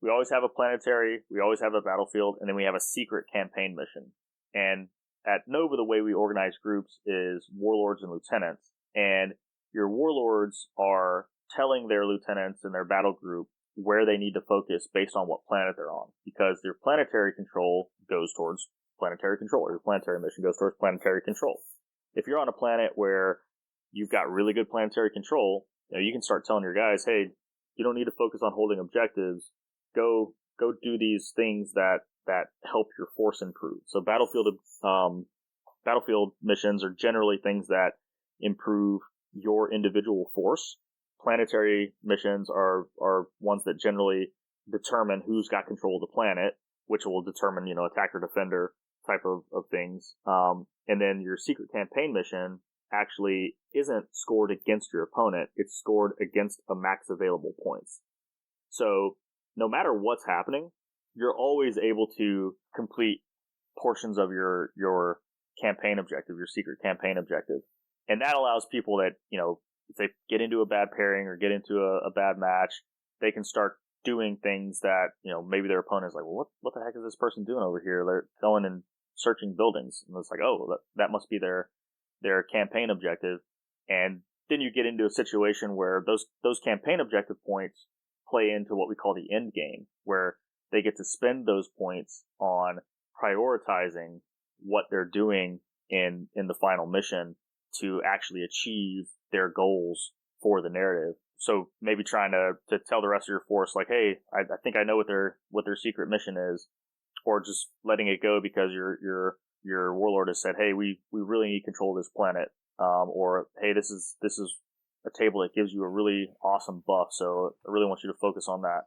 Speaker 2: we always have a planetary, we always have a battlefield, and then we have a secret campaign mission. And at Nova, the way we organize groups is warlords and lieutenants. And your warlords are telling their lieutenants and their battle group where they need to focus based on what planet they're on, because their planetary control goes towards planetary control, or your planetary mission goes towards planetary control. If you're on a planet where you've got really good planetary control, you can start telling your guys, hey, you don't need to focus on holding objectives. Go do these things that help your force improve. So battlefield missions are generally things that improve your individual force. Planetary missions are ones that generally determine who's got control of the planet, which will determine, attacker defender type of things. And then your secret campaign mission actually isn't scored against your opponent. It's scored against a max available points. So no matter what's happening, you're always able to complete portions of your campaign objective, your secret campaign objective. And that allows people that, if they get into a bad pairing or get into a bad match, they can start doing things that, maybe their opponent is like, well, what the heck is this person doing over here? They're going and searching buildings. And it's like, oh, that must be their campaign objective. And then you get into a situation where those campaign objective points play into what we call the end game, where they get to spend those points on prioritizing what they're doing in the final mission to actually achieve their goals for the narrative. So maybe trying to tell the rest of your force, like, hey, I think I know what their secret mission is, or just letting it go because your warlord has said, hey, we really need control of this planet, or hey, this is a table that gives you a really awesome buff, so I really want you to focus on that.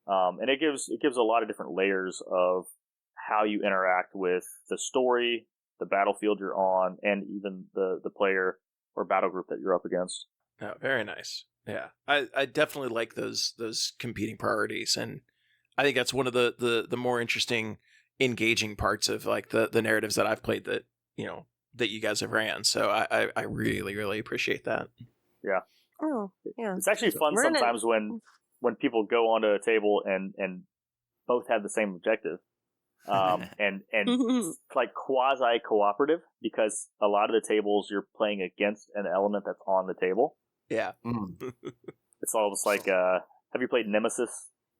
Speaker 2: And it gives a lot of different layers of how you interact with the story, the battlefield you're on, and even the player or battle group that you're up against.
Speaker 4: Oh, very nice. Yeah, I definitely like those competing priorities, and I think that's one of the more interesting, engaging parts of like the narratives that I've played that you guys have ran. So I really, really appreciate that.
Speaker 2: Yeah.
Speaker 3: Oh, yeah.
Speaker 2: It's actually fun sometimes when people go onto a table and both have the same objective. And like quasi cooperative, because a lot of the tables you're playing against an element that's on the table.
Speaker 4: Yeah.
Speaker 2: It's almost like have you played Nemesis?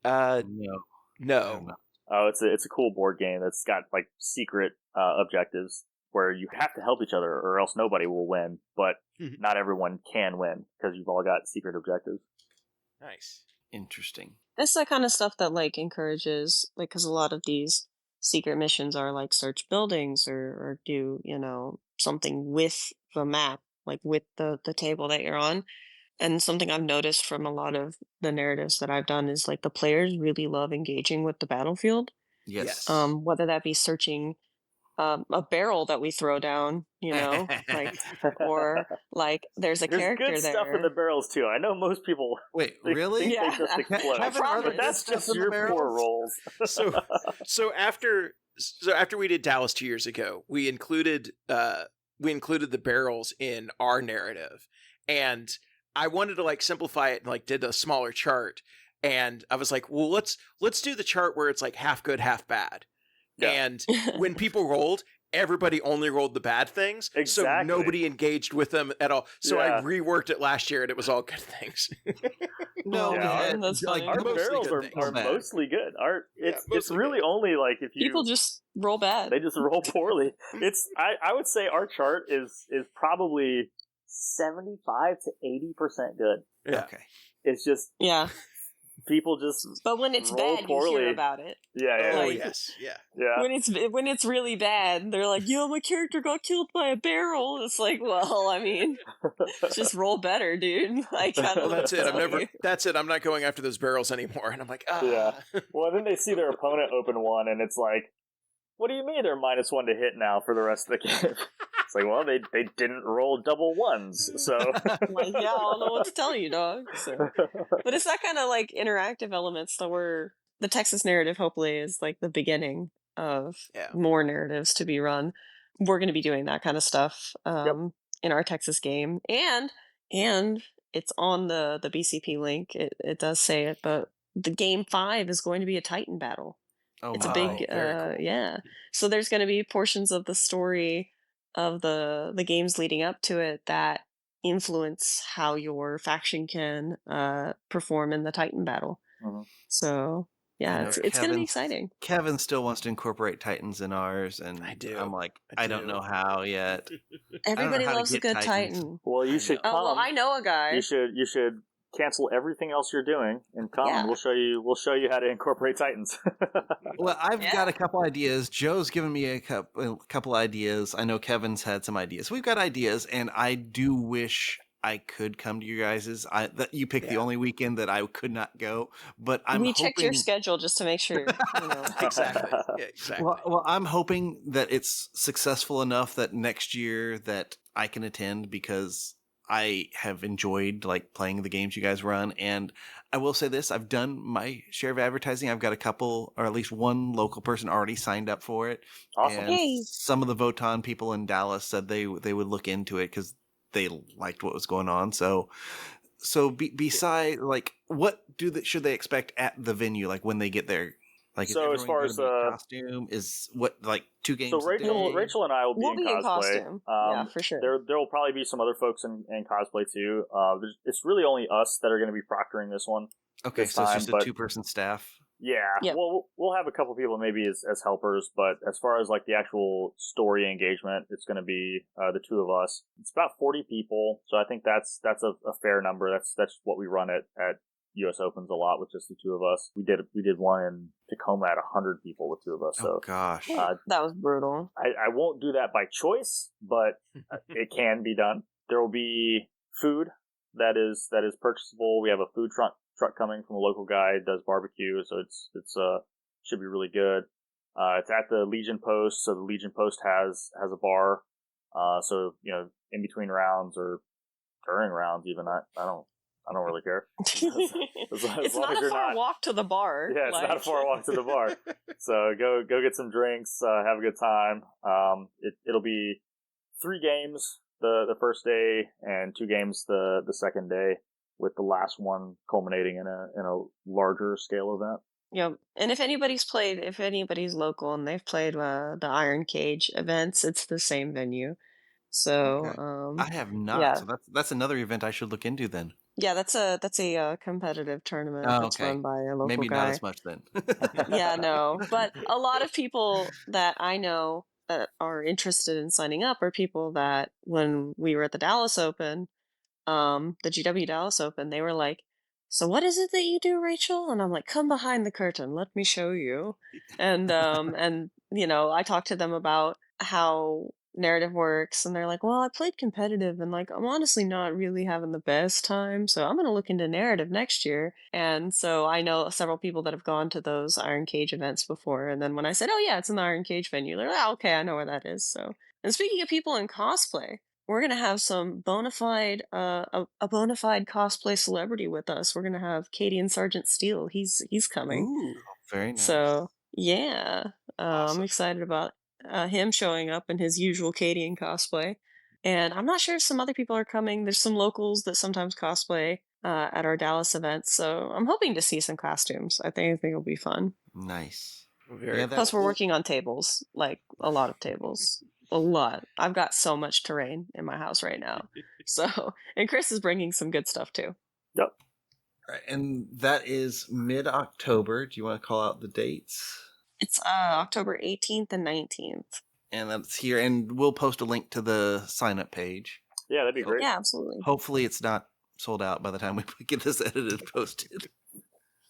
Speaker 4: No.
Speaker 2: Oh, it's a cool board game that's got like secret objectives where you have to help each other or else nobody will win, but not everyone can win because you've all got secret objectives.
Speaker 4: Nice.
Speaker 1: Interesting.
Speaker 3: That's the kind of stuff that like encourages, like, because a lot of these secret missions are like search buildings or do something with the map, like with the table that you're on. And something I've noticed from a lot of the narratives that I've done is like the players really love engaging with the battlefield.
Speaker 1: Yes.
Speaker 3: Whether that be searching a barrel that we throw down, like, or like there's a
Speaker 2: There's
Speaker 3: character
Speaker 2: good
Speaker 3: there.
Speaker 2: stuff in the barrels too. I know most people
Speaker 1: Wait,
Speaker 2: think
Speaker 1: really?
Speaker 2: they
Speaker 3: Yeah,
Speaker 2: just explode.
Speaker 3: I promise.
Speaker 2: But that's
Speaker 1: Good
Speaker 2: just
Speaker 1: stuff in the
Speaker 2: your poor
Speaker 1: barrels?
Speaker 2: rolls.
Speaker 4: So after we did Dallas 2 years ago, we included the barrels in our narrative, and I wanted to like simplify it and like did a smaller chart, and I was like, well, let's do the chart where it's like half good, half bad.
Speaker 2: Yeah.
Speaker 4: And when people rolled, everybody only rolled the bad things, so
Speaker 2: Exactly.
Speaker 4: nobody engaged with them at all. So
Speaker 2: Yeah.
Speaker 4: I reworked it last year, and it was all good things.
Speaker 1: No,
Speaker 2: Yeah,
Speaker 3: that's
Speaker 1: like,
Speaker 3: funny.
Speaker 2: Our
Speaker 4: Mostly
Speaker 2: barrels
Speaker 4: good
Speaker 2: are
Speaker 4: things.
Speaker 1: Bad.
Speaker 2: mostly good. It's
Speaker 4: mostly
Speaker 2: really
Speaker 4: good.
Speaker 2: only like if you
Speaker 3: People just roll bad.
Speaker 2: they just roll poorly. I would say our chart is probably 75 to 80% good.
Speaker 4: Yeah.
Speaker 1: Okay.
Speaker 2: It's just
Speaker 3: Yeah,
Speaker 2: people just
Speaker 3: but when it's
Speaker 2: roll
Speaker 3: bad, you
Speaker 2: poorly.
Speaker 3: hear about it.
Speaker 2: yeah.
Speaker 4: Oh
Speaker 3: Like-
Speaker 4: yes, yeah.
Speaker 3: When it's really bad, they're like, "Yo, my character got killed by a barrel." It's like, well, I mean, just roll better, dude. Like, I don't
Speaker 4: Well,
Speaker 3: know
Speaker 4: that's
Speaker 3: what
Speaker 4: it.
Speaker 3: to tell you.
Speaker 4: That's it. I'm not going after those barrels anymore. And I'm like, ah.
Speaker 2: Yeah. Well, then they see their opponent open one, and it's like, what do you mean they're -1 to hit now for the rest of the game? It's like, well, they didn't roll double ones, so.
Speaker 3: Like, yeah, I don't know what to tell you, dog. So. But it's that kind of like interactive elements that the Texas narrative hopefully is like the beginning of
Speaker 4: Yeah.
Speaker 3: more narratives to be run. We're going to be doing that kind of stuff in our Texas game, and it's on the BCP link. It does say it, but the game 5 is going to be a Titan battle.
Speaker 1: Oh,
Speaker 3: It's
Speaker 1: my.
Speaker 3: a big
Speaker 1: Very cool.
Speaker 3: yeah. So there's going to be portions of the story of the games leading up to it that influence how your faction can perform in the Titan battle.
Speaker 2: Mhm.
Speaker 3: So
Speaker 1: I
Speaker 3: yeah,
Speaker 1: know
Speaker 3: it's going to be exciting.
Speaker 1: Kevin still wants to incorporate Titans in ours, and
Speaker 4: I do.
Speaker 1: I'm like,
Speaker 4: I
Speaker 1: I don't
Speaker 4: do.
Speaker 1: know how yet.
Speaker 3: Everybody
Speaker 1: how to
Speaker 3: loves a
Speaker 1: get
Speaker 3: good
Speaker 1: Titans.
Speaker 3: Titan.
Speaker 2: Well,
Speaker 1: I
Speaker 2: you should
Speaker 1: know.
Speaker 2: come.
Speaker 3: Oh well, I know a guy.
Speaker 2: You should cancel everything else you're doing and come.
Speaker 3: Yeah.
Speaker 2: We'll show you how to incorporate Titans.
Speaker 1: Well, I've got a
Speaker 3: Yeah.
Speaker 1: couple ideas. Joe's given me a couple ideas. I know Kevin's had some ideas. We've got ideas, and I do wish I could come to you guys's. That you picked the
Speaker 4: Yeah.
Speaker 1: only weekend that I could not go, but I'm
Speaker 3: We
Speaker 1: hoping.
Speaker 3: checked your schedule just to make sure.
Speaker 4: Exactly. Yeah, exactly.
Speaker 1: Well, I'm hoping that it's successful enough that next year that I can attend, because I have enjoyed like playing the games you guys run. And I will say this, I've done my share of advertising. I've got a couple, or at least one local person already signed up for it.
Speaker 2: Awesome.
Speaker 1: And
Speaker 3: Yay.
Speaker 1: some of the Votan people in Dallas said they would look into it because they liked what was going on. So beside, like, what should they expect at the venue, like when they get there? Like, is
Speaker 2: So as
Speaker 1: everyone
Speaker 2: far
Speaker 1: gonna
Speaker 2: as
Speaker 1: be in costume, is what, like 2 games?
Speaker 2: So
Speaker 1: a day?
Speaker 2: Rachel and I will be
Speaker 3: We'll
Speaker 2: in
Speaker 3: be in
Speaker 2: cosplay.
Speaker 3: costume. Yeah, for sure.
Speaker 2: There will probably be some other folks in cosplay too. It's really only us that are going to be proctoring this one.
Speaker 1: Okay,
Speaker 2: this
Speaker 1: so it's
Speaker 2: time,
Speaker 1: just a
Speaker 2: but-
Speaker 1: 2-person staff.
Speaker 2: Yeah.
Speaker 3: Yep.
Speaker 2: Well, we'll have a couple people maybe as helpers, but as far as like the actual story engagement, it's going to be the 2 of us. It's about 40 people, so I think that's a fair number. That's what we run at U.S. Opens a lot with just the 2 of us. We did one in Tacoma at 100 people with 2 of us. So
Speaker 1: Oh gosh.
Speaker 3: That was brutal.
Speaker 2: I won't do that by choice, but it can be done. There will be food that is purchasable. We have a food truck coming from a local guy, does barbecue, so it's should be really good. It's at the Legion Post, so the Legion Post has a bar. So in between rounds or during rounds, even I don't really care. As
Speaker 3: It's
Speaker 2: long
Speaker 3: not
Speaker 2: as
Speaker 3: a
Speaker 2: you're
Speaker 3: far
Speaker 2: not-
Speaker 3: walk to the bar.
Speaker 2: Yeah, it's not a far walk to the bar. So go get some drinks, have a good time. It'll be 3 games the first day and 2 games the second day, with the last one culminating in a larger scale event.
Speaker 3: Yep. And if anybody's local and they've played the Iron Cage events, it's the same venue. So
Speaker 1: I have not.
Speaker 3: yeah.
Speaker 1: So that's another event I should look into then.
Speaker 3: Yeah, that's a competitive tournament
Speaker 1: Oh,
Speaker 3: that's
Speaker 1: okay.
Speaker 3: run by a local
Speaker 1: Maybe
Speaker 3: guy.
Speaker 1: not as much then.
Speaker 3: Yeah, no. But a lot of people that I know that are interested in signing up are people that when we were at the Dallas Open, the GW Dallas Open, they were like, "So what is it that you do, Rachel?" And I'm like, "Come behind the curtain, let me show you." And I talked to them about how narrative works, and they're like, well, I played competitive and like I'm honestly not really having the best time, so I'm gonna look into narrative next year. And so I know several people that have gone to those Iron Cage events before, and then when I said, oh yeah, it's in the Iron Cage venue, they're like, oh, okay, I know where that is. So, and speaking of people in cosplay, we're gonna have some bona fide a bona fide cosplay celebrity with us. We're gonna have Katie and Sergeant Steele. He's coming.
Speaker 1: Ooh, very nice.
Speaker 3: So yeah, I'm
Speaker 4: Awesome.
Speaker 3: excited about him showing up in his usual Cadian cosplay. And I'm not sure if some other people are coming. There's some locals that sometimes cosplay at our Dallas events, so I'm hoping to see some costumes. I think it'll be fun.
Speaker 1: Nice.
Speaker 4: Very
Speaker 1: Yeah,
Speaker 4: cool.
Speaker 3: Plus, we're working on tables, like a lot of tables. A lot. I've got so much terrain in my house right now. So, and Chris is bringing some good stuff too.
Speaker 2: Yep.
Speaker 1: Right, and that is mid-October. Do you want to call out the dates?
Speaker 3: It's October 18th and 19th.
Speaker 1: And that's here, and we'll post a link to the sign-up page.
Speaker 2: Yeah, that'd be great.
Speaker 3: Yeah, absolutely.
Speaker 1: Hopefully it's not sold out by the time we get this edited and posted.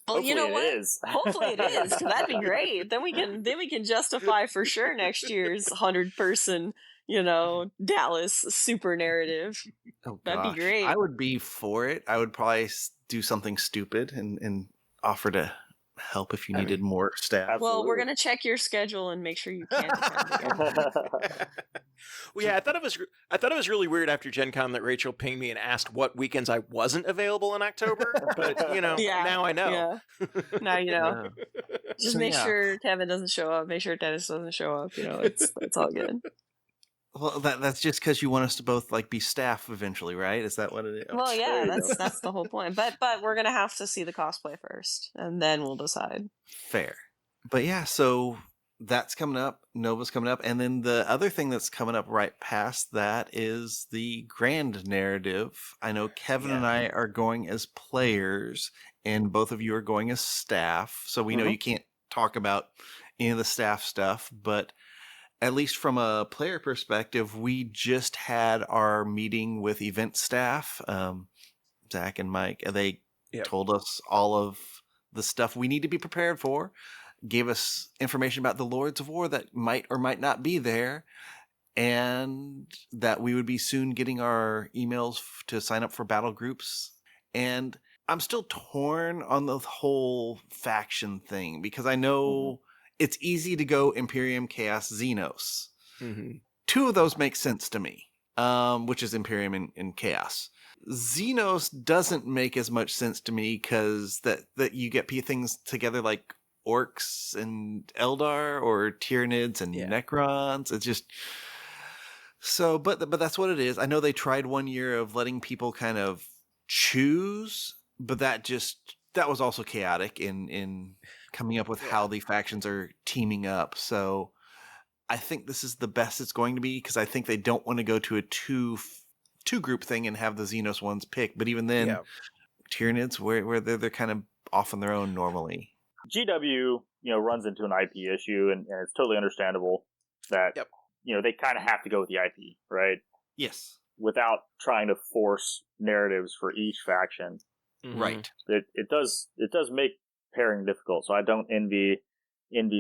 Speaker 3: Well, you know
Speaker 2: Hopefully
Speaker 3: what?
Speaker 2: it is.
Speaker 3: Hopefully it is, 'cause that'd be great. Then we can justify for sure next year's 100-person, Dallas super narrative.
Speaker 1: Oh,
Speaker 3: That'd be
Speaker 1: gosh.
Speaker 3: great.
Speaker 1: I would be for it. I would probably do something stupid and offer to help if you needed more staff.
Speaker 3: Well, we're
Speaker 2: Absolutely.
Speaker 3: gonna check your schedule and make sure you can attend again.
Speaker 4: Well, yeah, I thought it was really weird after Gen Con that Rachel pinged me and asked what weekends I wasn't available in October. But
Speaker 3: Yeah,
Speaker 4: now I know.
Speaker 3: Yeah. Now you know. Just
Speaker 1: So,
Speaker 3: make
Speaker 1: yeah.
Speaker 3: sure Kevin doesn't show up. Make sure Dennis doesn't show up. It's all good.
Speaker 1: Well, that's just because you want us to both be staff eventually, right? Is that what it is?
Speaker 3: Well, yeah,
Speaker 2: There you go.
Speaker 3: that's the whole point. But we're gonna have to see the cosplay first, and then we'll decide.
Speaker 1: Fair. But yeah, so that's coming up. Nova's coming up. And then the other thing that's coming up right past that is the grand narrative. I know Kevin and I are going as players, and both of you are going as staff. So we know you can't talk about any of the staff stuff, but at least from a player perspective, we just had our meeting with event staff, Zach and Mike, and they told us all of the stuff we need to be prepared for, gave us information about the Lords of War that might or might not be there, and that we would be soon getting our emails to sign up for battle groups. And I'm still torn on the whole faction thing, because I know it's easy to go Imperium, Chaos, Xenos. Two of those make sense to me, which is Imperium and Chaos. Xenos doesn't make as much sense to me because that you get things together like Orcs and Eldar or Tyranids and Necrons. It's just so, but that's what it is. I know they tried one year of letting people kind of choose, but that was also chaotic in coming up with how the factions are teaming up. So I think this is the best it's going to be, because I think they don't want to go to a two group thing and have the Xenos ones pick. But even then, Tyranids, where they're kind of off on their own normally.
Speaker 2: GW, runs into an IP issue, and it's totally understandable that, they kind of have to go with the IP, right?
Speaker 1: Yes.
Speaker 2: Without trying to force narratives for each faction.
Speaker 1: Right.
Speaker 2: It does make pairing difficult. So I don't envy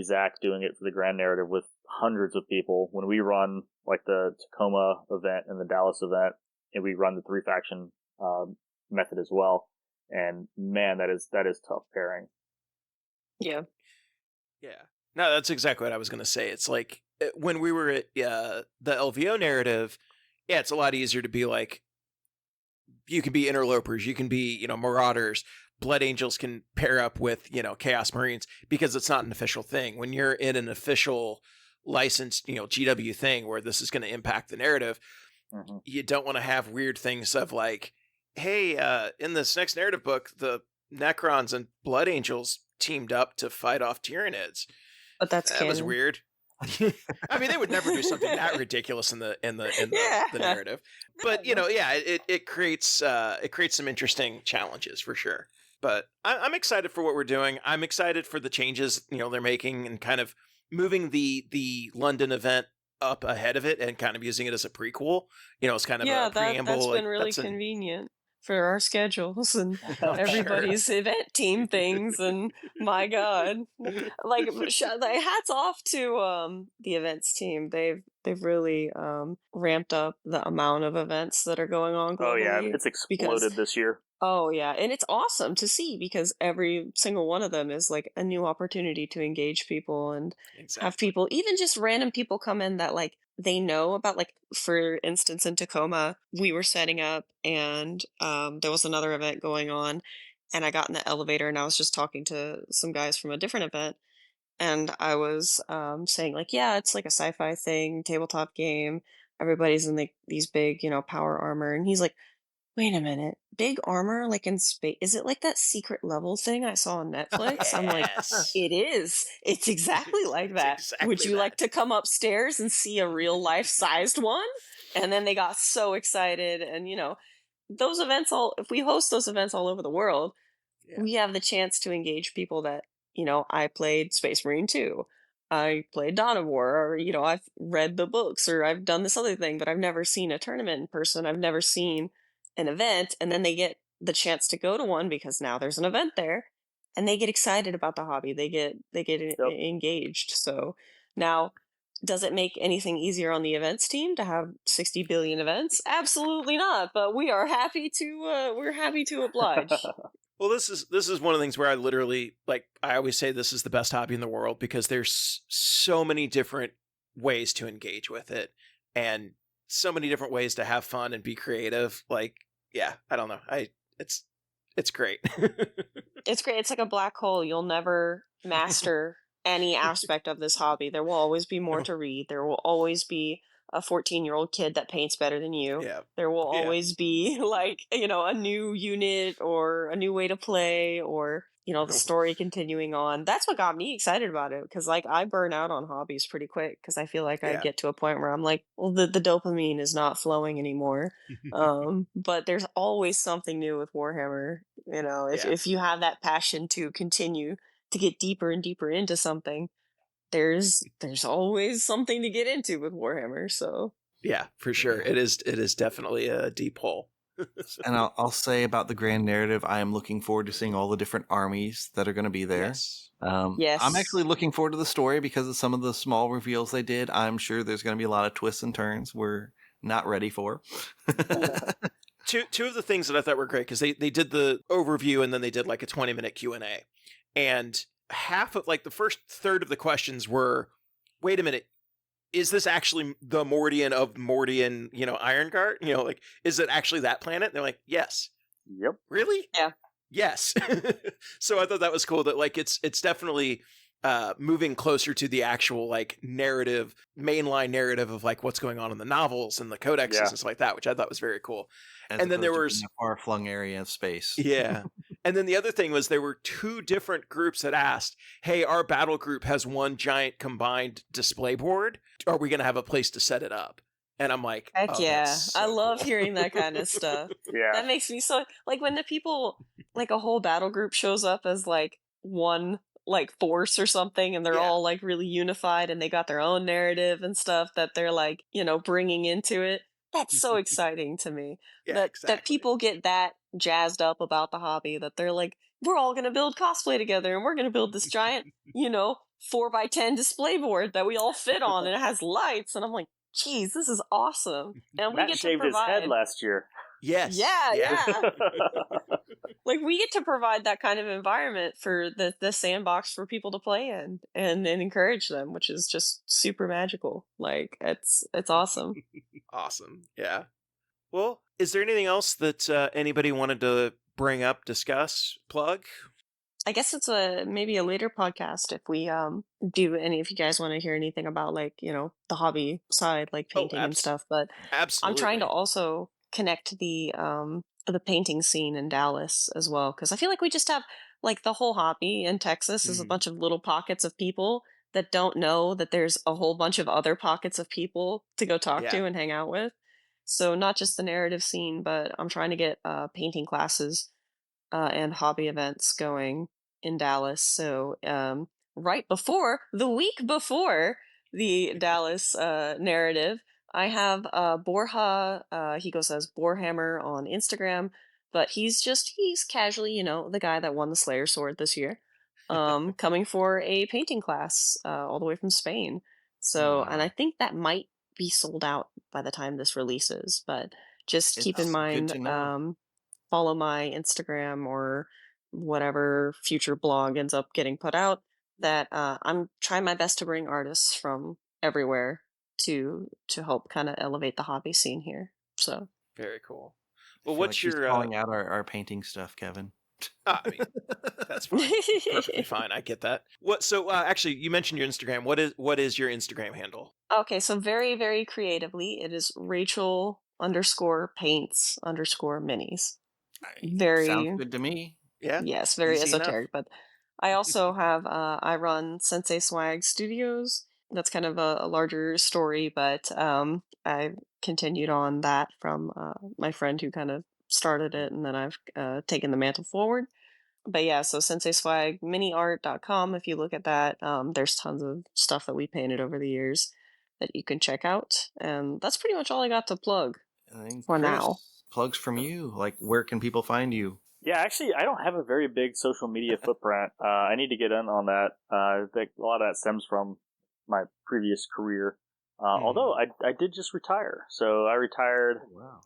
Speaker 2: Zach doing it for the grand narrative with hundreds of people. When we run like the Tacoma event and the Dallas event, and we run the 3-faction method as well, and man, that is tough pairing.
Speaker 3: Yeah.
Speaker 4: No, that's exactly what I was going to say. It's like when we were at the LVO narrative, it's a lot easier to be like, you can be interlopers, you can be, marauders. Blood Angels can pair up with, Chaos Marines, because it's not an official thing. When you're in an official licensed, GW thing where this is going to impact the narrative, you don't want to have weird things of like, hey, in this next narrative book, the Necrons and Blood Angels teamed up to fight off Tyranids.
Speaker 3: But that
Speaker 4: was weird. I mean, they would never do something that ridiculous in the narrative, but it creates some interesting challenges for sure. But I'm excited for what we're doing. I'm excited for the changes they're making and kind of moving the London event up ahead of it and kind of using it as a prequel. It's kind of a preamble.
Speaker 3: That's been really convenient. for our schedules and everybody's event team things, and my God, like hats off to the events team. They've really ramped up the amount of events that are going on
Speaker 2: Oh yeah,
Speaker 3: globally
Speaker 2: it's
Speaker 3: because
Speaker 2: exploded this year.
Speaker 3: oh yeah, and it's awesome to see because every single one of them is like a new opportunity to engage people and have
Speaker 4: Exactly.
Speaker 3: people, even just random people come in that like they know about, like for instance in Tacoma, we were setting up and there was another event going on and I got in the elevator and I was just talking to some guys from a different event and I was saying like, yeah, it's like a sci-fi thing, tabletop game. Everybody's in like these big, power armor, and he's like, wait a minute. Big armor like in space? Is it like that secret level thing I saw on Netflix? I'm like,
Speaker 4: Yes.
Speaker 3: it is. It's exactly like
Speaker 4: It's
Speaker 3: that. Would
Speaker 4: exactly
Speaker 3: you like
Speaker 4: that.
Speaker 3: to come upstairs and see a real life sized one? And then they got so excited. And, those events if we host those events all over the world,
Speaker 4: Yeah.
Speaker 3: we have the chance to engage people that, I played Space Marine 2. I played Dawn of War, or, I've read the books, or I've done this other thing, but I've never seen a tournament in person. I've never seen an event. And then they get the chance to go to one because now there's an event there and they get excited about the hobby. They get
Speaker 2: Yep.
Speaker 3: engaged. So now, does it make anything easier on the events team to have 60 billion events? Absolutely not. But we're happy to oblige.
Speaker 4: Well, this is one of the things where I literally, like, I always say this is the best hobby in the world because there's so many different ways to engage with it and so many different ways to have fun and be creative. Like, yeah, I don't know. It's great.
Speaker 3: It's great. It's like a black hole. You'll never master any aspect of this hobby. There will always be more to read. There will always be a 14-year-old kid that paints better than you.
Speaker 4: Yeah.
Speaker 3: There will
Speaker 4: Yeah.
Speaker 3: always be like, a new unit or a new way to play or, the story continuing on. That's what got me excited about it because like I burn out on hobbies pretty quick because I feel like I
Speaker 4: Yeah.
Speaker 3: get to a point where I'm like, well, the dopamine is not flowing anymore. But there's always something new with Warhammer. If
Speaker 4: Yeah.
Speaker 3: if you have that passion to continue to get deeper and deeper into something, there's always something to get into with Warhammer. So
Speaker 4: Yeah, for sure. It is definitely a deep hole.
Speaker 1: And I'll say about the grand narrative, I am looking forward to seeing all the different armies that are going to be there.
Speaker 4: Yes.
Speaker 3: yes,
Speaker 1: I'm actually looking forward to the story because of some of the small reveals they did. I'm sure there's going to be a lot of twists and turns we're not ready for.
Speaker 4: Two of the things that I thought were great because they did the overview and then they did like a 20-minute Q&A. And half of like the first third of the questions were, wait a minute, is this actually the Mordian of Mordian, Ironguard? Like, is it actually that planet? And they're like, yes.
Speaker 2: Yep.
Speaker 4: Really?
Speaker 3: Yeah.
Speaker 4: Yes. So I thought that was cool that like it's definitely moving closer to the actual like narrative, mainline narrative of like what's going on in the novels and the codexes and stuff like that, which I thought was very cool.
Speaker 1: As
Speaker 4: And then there
Speaker 1: opposed
Speaker 4: was
Speaker 1: to being a far-flung area of space.
Speaker 4: yeah. And then the other thing was there were two different groups that asked, hey, our battle group has one giant combined display board. Are we going to have a place to set it up? And I'm like,
Speaker 3: heck
Speaker 4: oh,
Speaker 3: yeah.
Speaker 4: that's so
Speaker 3: I love
Speaker 4: cool.
Speaker 3: hearing that kind of stuff.
Speaker 2: Yeah.
Speaker 3: That makes me so like when the people like a whole battle group shows up as like one like force or something and they're
Speaker 4: Yeah.
Speaker 3: all like really unified and they got their own narrative and stuff that they're like, bringing into it. That's so exciting to me.
Speaker 4: Yeah,
Speaker 3: that
Speaker 4: exactly.
Speaker 3: people get that jazzed up about the hobby that they're like, we're all going to build cosplay together and we're going to build this giant, 4x10 display board that we all fit on and it has lights. And I'm like, geez, this is awesome. And we
Speaker 2: Matt
Speaker 3: get to
Speaker 2: shaved his
Speaker 3: provide.
Speaker 2: head last year.
Speaker 4: Yes.
Speaker 3: Yeah. Like we get to provide that kind of environment for the sandbox for people to play in and encourage them, which is just super magical. Like it's awesome.
Speaker 4: Awesome. Yeah. Well, is there anything else that anybody wanted to bring up, discuss, plug?
Speaker 3: I guess it's maybe a later podcast if we do any if you guys want to hear anything about like, the hobby side, like painting and stuff. But
Speaker 4: Absolutely.
Speaker 3: I'm trying to also connect the painting scene in Dallas as well. Cause I feel like we just have like the whole hobby in Texas is a bunch of little pockets of people that don't know that there's a whole bunch of other pockets of people to go talk to and hang out with. So not just the narrative scene, but I'm trying to get painting classes and hobby events going in Dallas. So the week before the Dallas narrative, I have Borja, he goes as Warhammer on Instagram. but he's casually, the guy that won the Slayer sword this year, coming for a painting class all the way from Spain. So, and I think that might be sold out by the time this releases, but just keep in
Speaker 1: It's good
Speaker 3: mind,
Speaker 1: to know.
Speaker 3: follow my Instagram or whatever future blog ends up getting put out, that I'm trying my best to bring artists from everywhere to help kind of elevate the hobby scene here. So
Speaker 4: Very cool.
Speaker 1: Well,
Speaker 4: Well, what's
Speaker 1: she's
Speaker 4: your
Speaker 1: calling out our painting stuff, Kevin?
Speaker 4: I mean, that's fine. Perfectly fine. I get that. What? So, actually, you mentioned your Instagram. What is your Instagram handle?
Speaker 3: Okay, so very, very creatively, it is Rachel_paints_minis.
Speaker 1: Sounds
Speaker 3: Very,
Speaker 1: good to me.
Speaker 4: Yeah.
Speaker 3: yes, very
Speaker 4: Easy enough.
Speaker 3: esoteric. But I also have I run Sensei Swag Studios. That's kind of a larger story, but I continued on that from my friend who kind of started it, and then I've taken the mantle forward. But yeah, so Sensei Swag miniart.com. If you look at that, there's tons of stuff that we painted over the years that you can check out. And that's pretty much all I got to plug
Speaker 1: And
Speaker 3: for
Speaker 1: Chris,
Speaker 3: now.
Speaker 1: plugs from you. Like, where can people find you?
Speaker 2: Yeah, actually, I don't have a very big social media footprint. I need to get in on that. I think a lot of that stems from my previous career. Although I did just retire, so I retired
Speaker 1: Wow.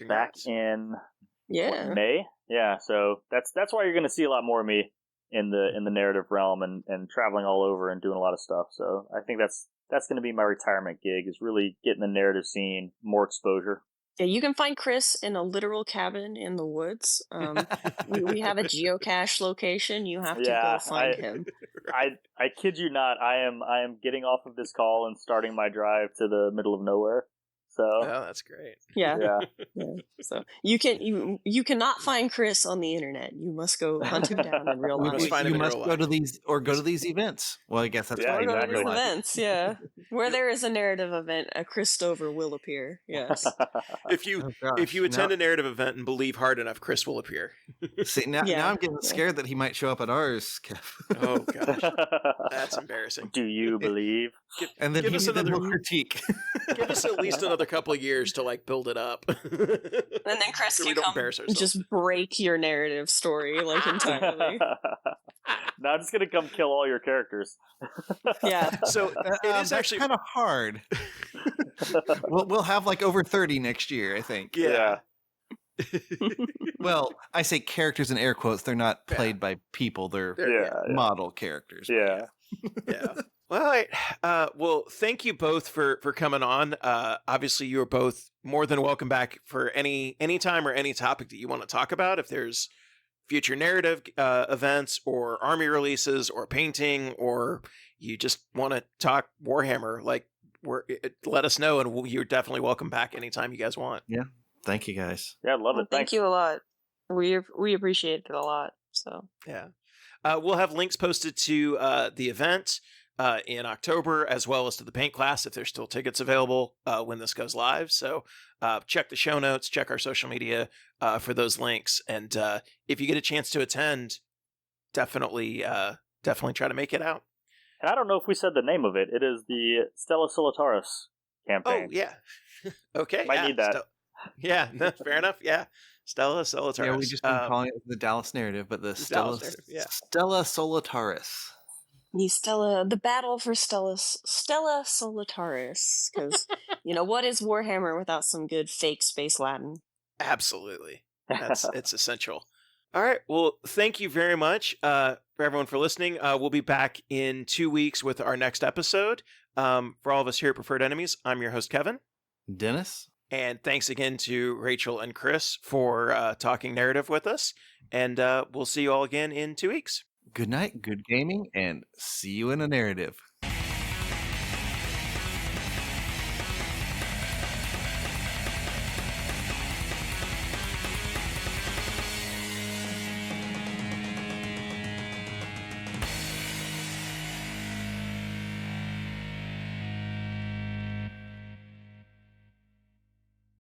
Speaker 2: back
Speaker 4: Congrats.
Speaker 2: in
Speaker 3: Yeah.
Speaker 2: May. Yeah, so that's why you're going to see a lot more of me in the narrative realm and traveling all over and doing a lot of stuff. So I think that's going to be my retirement gig, is really getting the narrative scene more exposure.
Speaker 3: Yeah, you can find Chris in a literal cabin in the woods. We have a geocache location. You have to go find him.
Speaker 2: I kid you not. I am getting off of this call and starting my drive to the middle of nowhere. So
Speaker 4: Oh, that's great.
Speaker 3: Yeah.
Speaker 2: yeah.
Speaker 3: So you cannot find Chris on the internet. You must go hunt him down in real life.
Speaker 4: find him
Speaker 1: You
Speaker 4: in
Speaker 1: must
Speaker 4: real
Speaker 1: go
Speaker 4: life.
Speaker 1: to these events. Well, I guess that's
Speaker 2: Yeah,
Speaker 1: why
Speaker 3: Or go to
Speaker 2: exactly.
Speaker 3: these events, yeah. Where there is a narrative event, a Chris Stover will appear. Yes.
Speaker 4: If you attend a narrative event and believe hard enough, Chris will appear.
Speaker 1: See, now
Speaker 3: Yeah.
Speaker 1: I'm getting scared that he might show up at ours, Kev.
Speaker 4: Oh gosh, that's embarrassing.
Speaker 2: Do you believe?
Speaker 1: And then
Speaker 4: give us
Speaker 1: then
Speaker 4: another
Speaker 1: he'll critique.
Speaker 4: Give us at least another couple of years to like build it up.
Speaker 3: And then Chris
Speaker 4: So
Speaker 3: can
Speaker 4: we don't
Speaker 3: come
Speaker 4: embarrass ourselves.
Speaker 3: just break your narrative story like entirely.
Speaker 2: No, I'm just gonna come kill all your characters.
Speaker 3: Yeah.
Speaker 4: So it is actually
Speaker 1: kind of hard. we'll have like over 30 next year, I think.
Speaker 4: Yeah.
Speaker 1: Well, I say characters in air quotes. They're not played by people. They're model characters.
Speaker 2: Yeah.
Speaker 4: Yeah. Well, all right. Well, thank you both for coming on. Obviously, you are both more than welcome back for any time or any topic that you want to talk about. If there's future narrative events or army releases or painting, or you just want to talk Warhammer, like let us know, and you're definitely welcome back anytime you guys want.
Speaker 1: Yeah. Thank you, guys.
Speaker 2: Yeah, I love it.
Speaker 3: Thank you a lot. We appreciate it a lot. So
Speaker 4: yeah, we'll have links posted to the event in October, as well as to the paint class if there's still tickets available when this goes live. So check the show notes, check our social media for those links, and if you get a chance to attend, definitely try to make it out.
Speaker 2: And I don't know if we said the name of it. It is the Stella Solataris campaign.
Speaker 4: Oh yeah, okay.
Speaker 2: Might need that.
Speaker 4: Yeah, no, fair enough. Yeah, Stella Solataris.
Speaker 1: Yeah, we just been calling it the Dallas narrative, but the Stella Solataris.
Speaker 3: The battle for Stella Solataris, because what is Warhammer without some good fake space Latin?
Speaker 4: Absolutely, it's essential. All right, well, thank you very much for everyone for listening. We'll be back in 2 weeks with our next episode. For all of us here at Preferred Enemies, I'm your host Kevin,
Speaker 1: Dennis.
Speaker 4: And thanks again to Rachel and Chris for talking narrative with us. And we'll see you all again in 2 weeks.
Speaker 1: Good night, good gaming, and see you in a narrative.